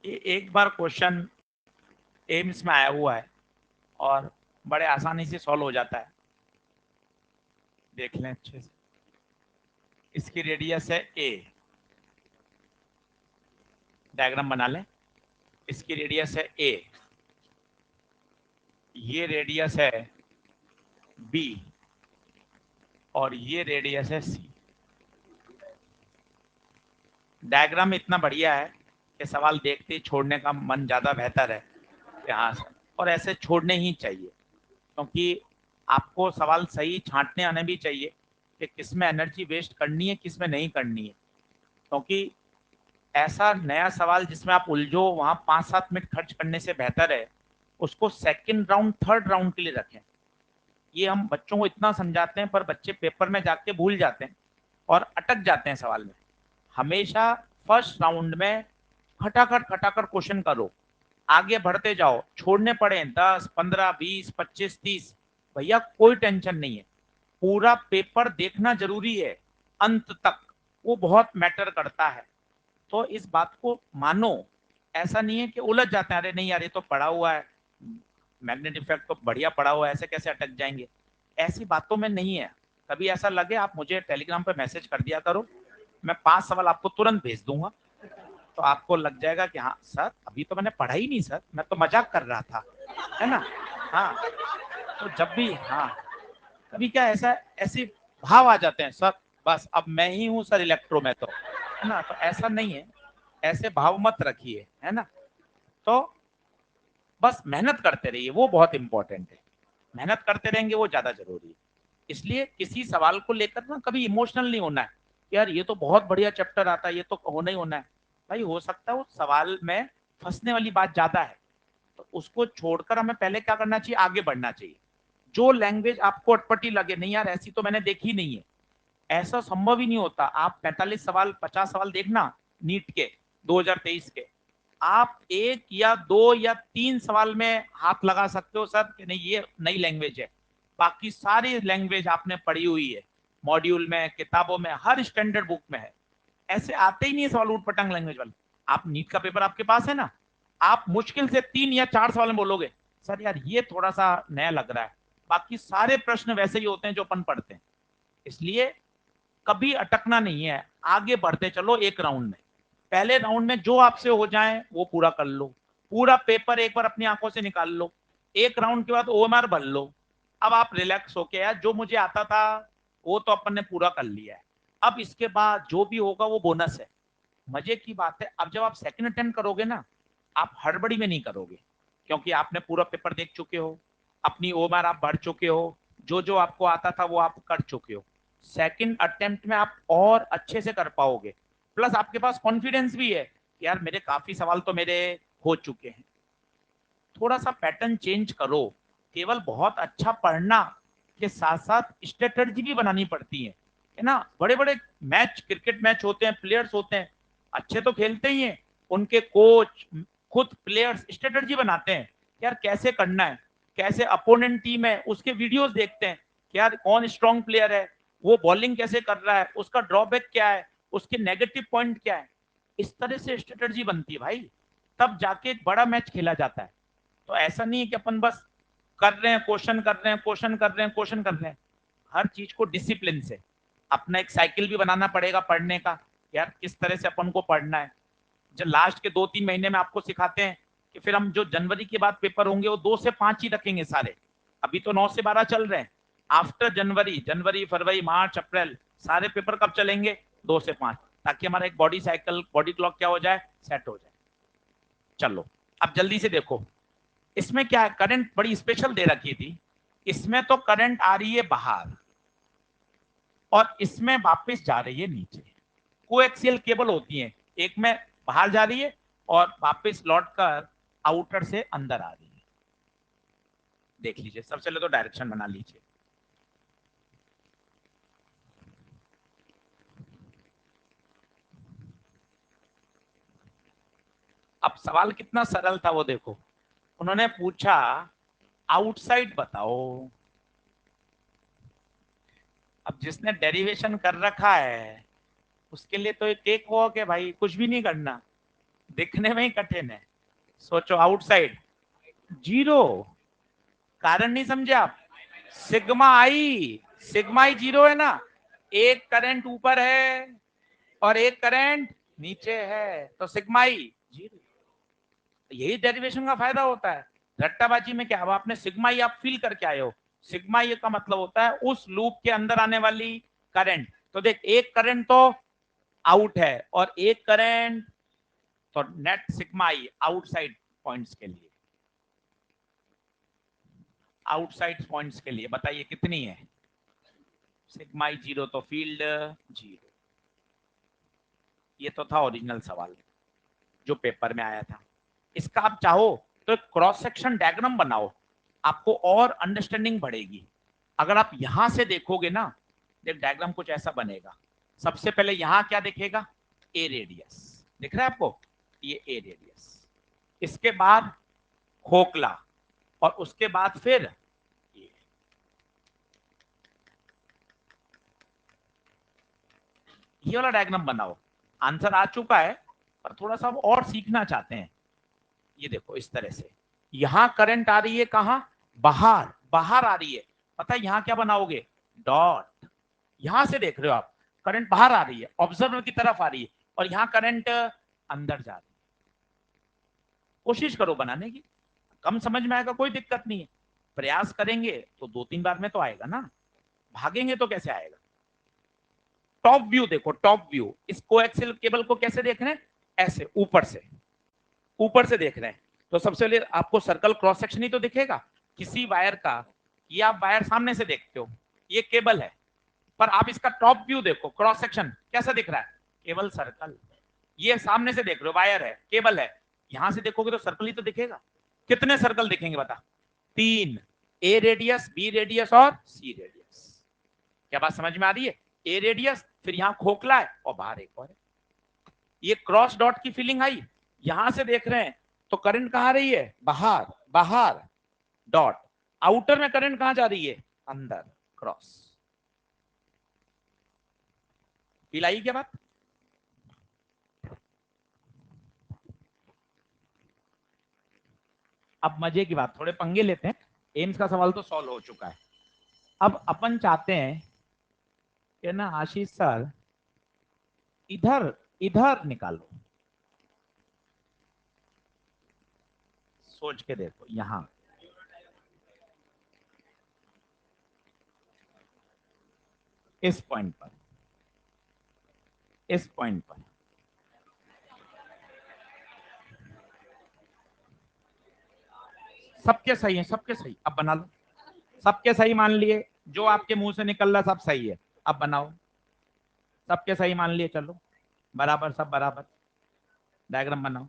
ये एक बार क्वेश्चन एम्स में आया हुआ है और बड़े आसानी से सॉल्व हो जाता है, देख लें अच्छे से। इसकी रेडियस है ए, डायग्राम बना लें। इसकी रेडियस है ए, ये रेडियस है बी, और ये रेडियस है सी। डायग्राम इतना बढ़िया है कि सवाल देखते ही छोड़ने का मन ज्यादा बेहतर है यहाँ से, और ऐसे छोड़ने ही चाहिए, क्योंकि आपको सवाल सही छांटने आने भी चाहिए कि किसमें एनर्जी वेस्ट करनी है, किसमें नहीं करनी है। क्योंकि ऐसा नया सवाल जिसमें आप उलझो, वहां 5-7 मिनट खर्च करने से बेहतर है उसको सेकंड राउंड, थर्ड राउंड के लिए रखें। ये हम बच्चों को इतना समझाते हैं, पर बच्चे पेपर में जाके भूल जाते हैं और अटक जाते हैं सवाल में। हमेशा फर्स्ट राउंड में खटाखट खटाखट क्वेश्चन करो, आगे बढ़ते जाओ, छोड़ने पड़े 10, 15, 20, 25, 30, भैया कोई टेंशन नहीं है। पूरा पेपर देखना जरूरी है अंत तक, वो बहुत मैटर करता है। तो इस बात को मानो, ऐसा नहीं है कि उलझ जाते हैं, अरे नहीं यार ये तो पढ़ा हुआ है, मैग्नेट इफेक्ट तो बढ़िया पड़ा हुआ है, ऐसे कैसे अटक जाएंगे? ऐसी बातों में नहीं है। कभी ऐसा लगे आप मुझे टेलीग्राम पे मैसेज कर दिया करो, मैं 5 सवाल आपको तुरंत भेज दूंगा, तो आपको लग जाएगा कि हाँ सर अभी तो मैंने पढ़ा ही नहीं सर, मैं तो मजाक कर रहा था, है ना? हाँ, तो जब भी हाँ कभी क्या ऐसा ऐसे भाव आ जाते हैं सर, बस अब मैं ही हूँ सर इलेक्ट्रो में, तो है ना? तो ऐसा नहीं है, ऐसे भाव मत रखिए, है ना? तो बस मेहनत करते रहिए, वो बहुत इंपॉर्टेंट है। मेहनत करते रहेंगे वो ज्यादा जरूरी है। इसलिए किसी सवाल को लेकर ना कभी इमोशनल नहीं होना है, यार ये तो बहुत बढ़िया चैप्टर आता है, ये तो होना ही होना है। भाई हो सकता है उस सवाल में फंसने वाली बात ज्यादा है, तो उसको छोड़कर हमें पहले क्या करना चाहिए, आगे बढ़ना चाहिए। जो लैंग्वेज आपको अटपटी लगे, नहीं यार ऐसी तो मैंने देखी नहीं है, ऐसा संभव ही नहीं होता। आप 45 सवाल 50 सवाल देखना नीट के 2023 के, आप 1 या 2 या 3 सवाल में हाथ लगा सकते हो सर कि नहीं ये नई लैंग्वेज है। बाकी सारी लैंग्वेज आपने पढ़ी हुई है, मॉड्यूल में, किताबों में, हर स्टैंडर्ड बुक में है। ऐसे आते ही नहीं है सवाल उठपटांग लैंग्वेज वाले। आप नीट का पेपर आपके पास है ना, आप मुश्किल से 3 या 4 सवाल में बोलोगे सर यार ये थोड़ा सा नया लग रहा है, बाकी सारे प्रश्न वैसे ही होते हैं जो अपन पढ़ते हैं। इसलिए कभी अटकना नहीं है, आगे बढ़ते चलो। एक राउंड में, पहले राउंड में जो आपसे हो जाए वो पूरा कर लो, पूरा पेपर एक बार अपनी आंखों से निकाल लो, एक राउंड के बाद ओएमआर भर लो। अब आप रिलैक्स होके, यार जो मुझे आता था वो तो अपन ने पूरा कर लिया है, अब इसके बाद जो भी होगा वो बोनस है। मजे की बात है, अब जब आप सेकंड अटेम्प्ट करोगे ना, आप हड़बड़ी में नहीं करोगे, क्योंकि आपने पूरा पेपर देख चुके हो, अपनी ओएमआर आप भर चुके हो, जो जो आपको आता था वो आप कर चुके हो। सेकंड अटेम्प्ट में आप और अच्छे से कर पाओगे, प्लस आपके पास कॉन्फिडेंस भी है कि यार मेरे काफी सवाल तो मेरे हो चुके हैं। थोड़ा सा पैटर्न चेंज करो। केवल बहुत अच्छा पढ़ना के साथ साथ स्ट्रेटजी भी बनानी पड़ती है ना? बड़े बड़े मैच, क्रिकेट मैच होते हैं, प्लेयर्स होते हैं, अच्छे तो खेलते ही हैं, उनके कोच खुद प्लेयर्स स्ट्रेटजी बनाते हैं, यार कैसे करना है, कैसे अपोनेंट टीम है उसके वीडियोस देखते हैं कि यार कौन स्ट्रॉन्ग प्लेयर है, वो बॉलिंग कैसे कर रहा है, उसका ड्रॉबैक क्या है, उसके नेगेटिव पॉइंट क्या है। इस तरह से स्ट्रेटजी बनती है भाई, तब जाके एक बड़ा मैच खेला जाता है। तो ऐसा नहीं है कि अपन बस कर रहे हैं, क्वेश्चन कर रहे हैं, क्वेश्चन कर रहे हैं, क्वेश्चन कर रहे हैं। हर चीज को डिसिप्लिन से, अपना एक साइकिल भी बनाना पड़ेगा पढ़ने का, यार किस तरह से अपन को पढ़ना है। जब लास्ट के 2-3 महीने में आपको सिखाते हैं कि फिर हम जो जनवरी के बाद पेपर होंगे वो 2 से 5 ही रखेंगे सारे, अभी तो 9 से 12 चल रहे हैं। आफ्टर जनवरी, जनवरी फरवरी मार्च अप्रैल सारे पेपर कब चलेंगे, 2 से 5, ताकि हमारा एक बॉडी साइकिल, बॉडी क्लॉक क्या हो जाए, सेट हो जाए। चलो अब जल्दी से देखो, इसमें क्या है, करंट बड़ी स्पेशल दे रखी थी। इसमें तो करंट आ रही है बाहर और इसमें वापस जा रही है नीचे। कोएक्सियल केबल होती है, एक में बाहर जा रही है और वापस लौटकर आउटर से अंदर आ रही है। देख लीजिए, सबसे पहले तो डायरेक्शन बना लीजिए। अब सवाल कितना सरल था वो देखो, उन्होंने पूछा आउटसाइड बताओ। अब जिसने डेरिवेशन कर रखा है उसके लिए तो एक केक वॉक है भाई, कुछ भी नहीं करना, दिखने में ही कठिन है। सोचो आउटसाइड, जीरो, कारण नहीं समझे आप? सिग्मा आई, सिग्मा आई जीरो है ना, एक करंट ऊपर है और एक करंट नीचे है, तो सिग्मा आई जीरो। यही डेरिवेशन का फायदा होता है। रट्टाबाजी में क्या, अब आपने सिग्मा ई आप फील करके आए हो, सिग्मा ई का मतलब होता है उस लूप के अंदर आने वाली करंट। तो देख, एक करंट तो आउट है और एक करंट, तो नेट सिग्मा आई आउटसाइड पॉइंट्स के लिए, आउटसाइड पॉइंट्स के लिए बताइए कितनी है? सिग्मा आई जीरो, तो फील्ड जीरो। ये तो था ओरिजिनल सवाल जो पेपर में आया था। इसका आप चाहो तो एक क्रॉस सेक्शन डायग्राम बनाओ, आपको और अंडरस्टैंडिंग बढ़ेगी। अगर आप यहां से देखोगे ना, देख डायग्राम कुछ ऐसा बनेगा। सबसे पहले यहां क्या दिखेगा, ए रेडियस दिख रहा है आपको, ये ए रेडियस, इसके बाद खोखला, और उसके बाद फिर ये वाला डायग्राम बनाओ। आंसर आ चुका है पर थोड़ा सा और सीखना चाहते हैं। ये देखो इस तरह से, यहां करंट आ रही है कहां, बाहर, बाहर आ रही है। पता है यहां क्या बनाओगे, डॉट। यहां से देख रहे हो आप, करंट बाहर आ रही है, ऑब्जर्वर की तरफ आ रही है, और यहां करंट अंदर जा रही है। कोशिश करो बनाने की, कम समझ में आएगा, कोई दिक्कत नहीं है। प्रयास करेंगे तो 2-3 बार में तो आएगा ना, भागेंगे तो कैसे आएगा। टॉप व्यू देखो, टॉप व्यू, इस कोएक्सियल केबल को कैसे देख रहे हैं, ऐसे ऊपर से, ऊपर से देख रहे हैं। तो सबसे पहले आपको सर्कल क्रॉस सेक्शन ही तो दिखेगा किसी वायर का। ये आप वायर सामने से देखते हो, ये केबल है, पर आप इसका टॉप व्यू देखो, क्रॉस सेक्शन कैसा दिख रहा है, केवल सर्कल। ये सामने से देख रहे हो, वायर है, केबल है, यहां से देखोगे तो सर्कल ही तो दिखेगा। कितने सर्कल दिखेंगे बता, 3, ए रेडियस, बी रेडियस और सी रेडियस। क्या बात समझ में आ रही है, ए रेडियस, फिर यहां खोखला है और बाहर एक और है। ये क्रॉस डॉट की फीलिंग आई, यहां से देख रहे हैं तो करंट कहां रही है, बाहर, बाहर, डॉट। आउटर में करंट कहां जा रही है, अंदर, क्रॉस। फील आई क्या बात। अब मजे की बात, थोड़े पंगे लेते हैं। एम्स का सवाल तो सॉल्व हो चुका है। अब अपन चाहते हैं कि ना आशीष सर इधर, इधर निकालो, सोच के देखो, यहां इस पॉइंट पर, इस पॉइंट पर सबके सही है, सबके सही। अब बना लो, सबके सही मान लिए, जो आपके मुंह से निकल रहा सब सही है। अब बनाओ, सबके सही मान लिए, चलो बराबर, सब बराबर, डायग्राम बनाओ।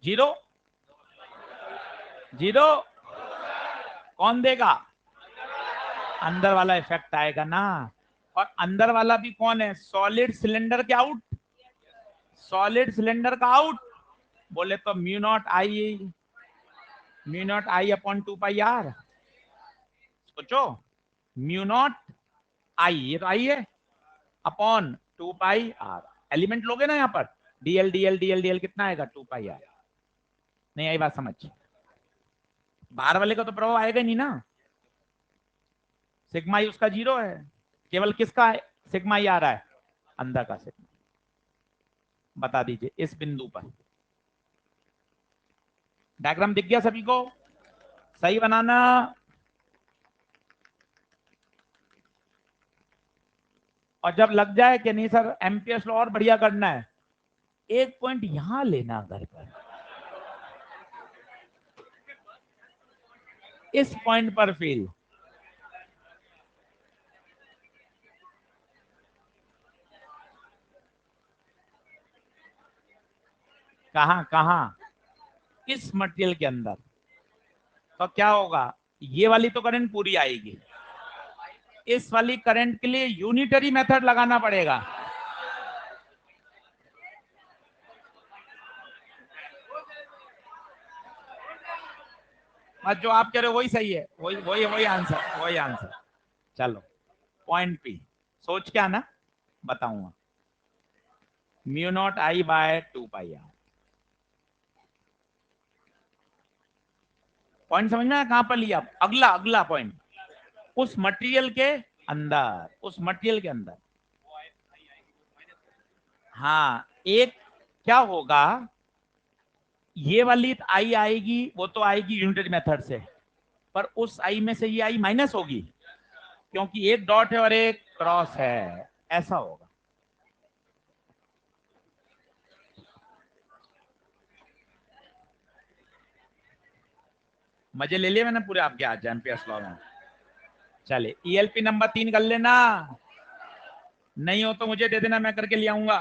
जीरो, जीरो कौन देगा, अंदर वाला इफेक्ट आएगा ना। और अंदर वाला भी कौन है, सॉलिड सिलेंडर के आउट, सॉलिड सिलेंडर का आउट। बोले तो mu naught I, mu naught I upon 2 pi R. सोचो, म्यू नॉट आई, ये तो आई है, अपॉन 2 पाई आर। एलिमेंट लोगे ना यहाँ पर, डीएल डीएल डीएल डीएल कितना आएगा, 2 पाई आर। नहीं आई बात समझ, बाहर वाले का तो प्रभाव आएगा नहीं ना। सिग्मा ई उसका 0 है, केवल किसका है, सिग्मा ई आ रहा है, अंदर का सिग्मा। बता दीजिए इस बिंदु पर। डायग्राम दिख गया सभी को, सही बनाना। और जब लग जाए कि नहीं सर एमपीएस लॉ और बढ़िया करना है, एक पॉइंट यहां लेना घर पर, इस पॉइंट पर फेल। कहां कहां, इस मटेरियल के अंदर। तो क्या होगा, ये वाली तो करंट पूरी आएगी, इस वाली करंट के लिए यूनिटरी मेथड लगाना पड़ेगा। बस जो आप कह रहे हो वही सही है, वही वही वही आंसर, वही आंसर। चलो पॉइंट पी, सोच के आना, बताऊंगा। Mu naught I by 2 pi R. Point समझ में आया कहां पर लिया। अगला, अगला पॉइंट, उस मटेरियल के अंदर, उस मटेरियल के अंदर। हाँ, एक क्या होगा, ये वाली आई आएगी, वो तो आएगी यूनिटरी मेथड से, पर उस आई में से ये आई माइनस होगी, क्योंकि एक डॉट है और एक क्रॉस है, ऐसा होगा। मजे ले लिए मैंने पूरे आपके आज एमपीएस लॉ में। चले ईएलपी नंबर 3 कर लेना, नहीं हो तो मुझे दे देना, मैं करके ले आऊंगा।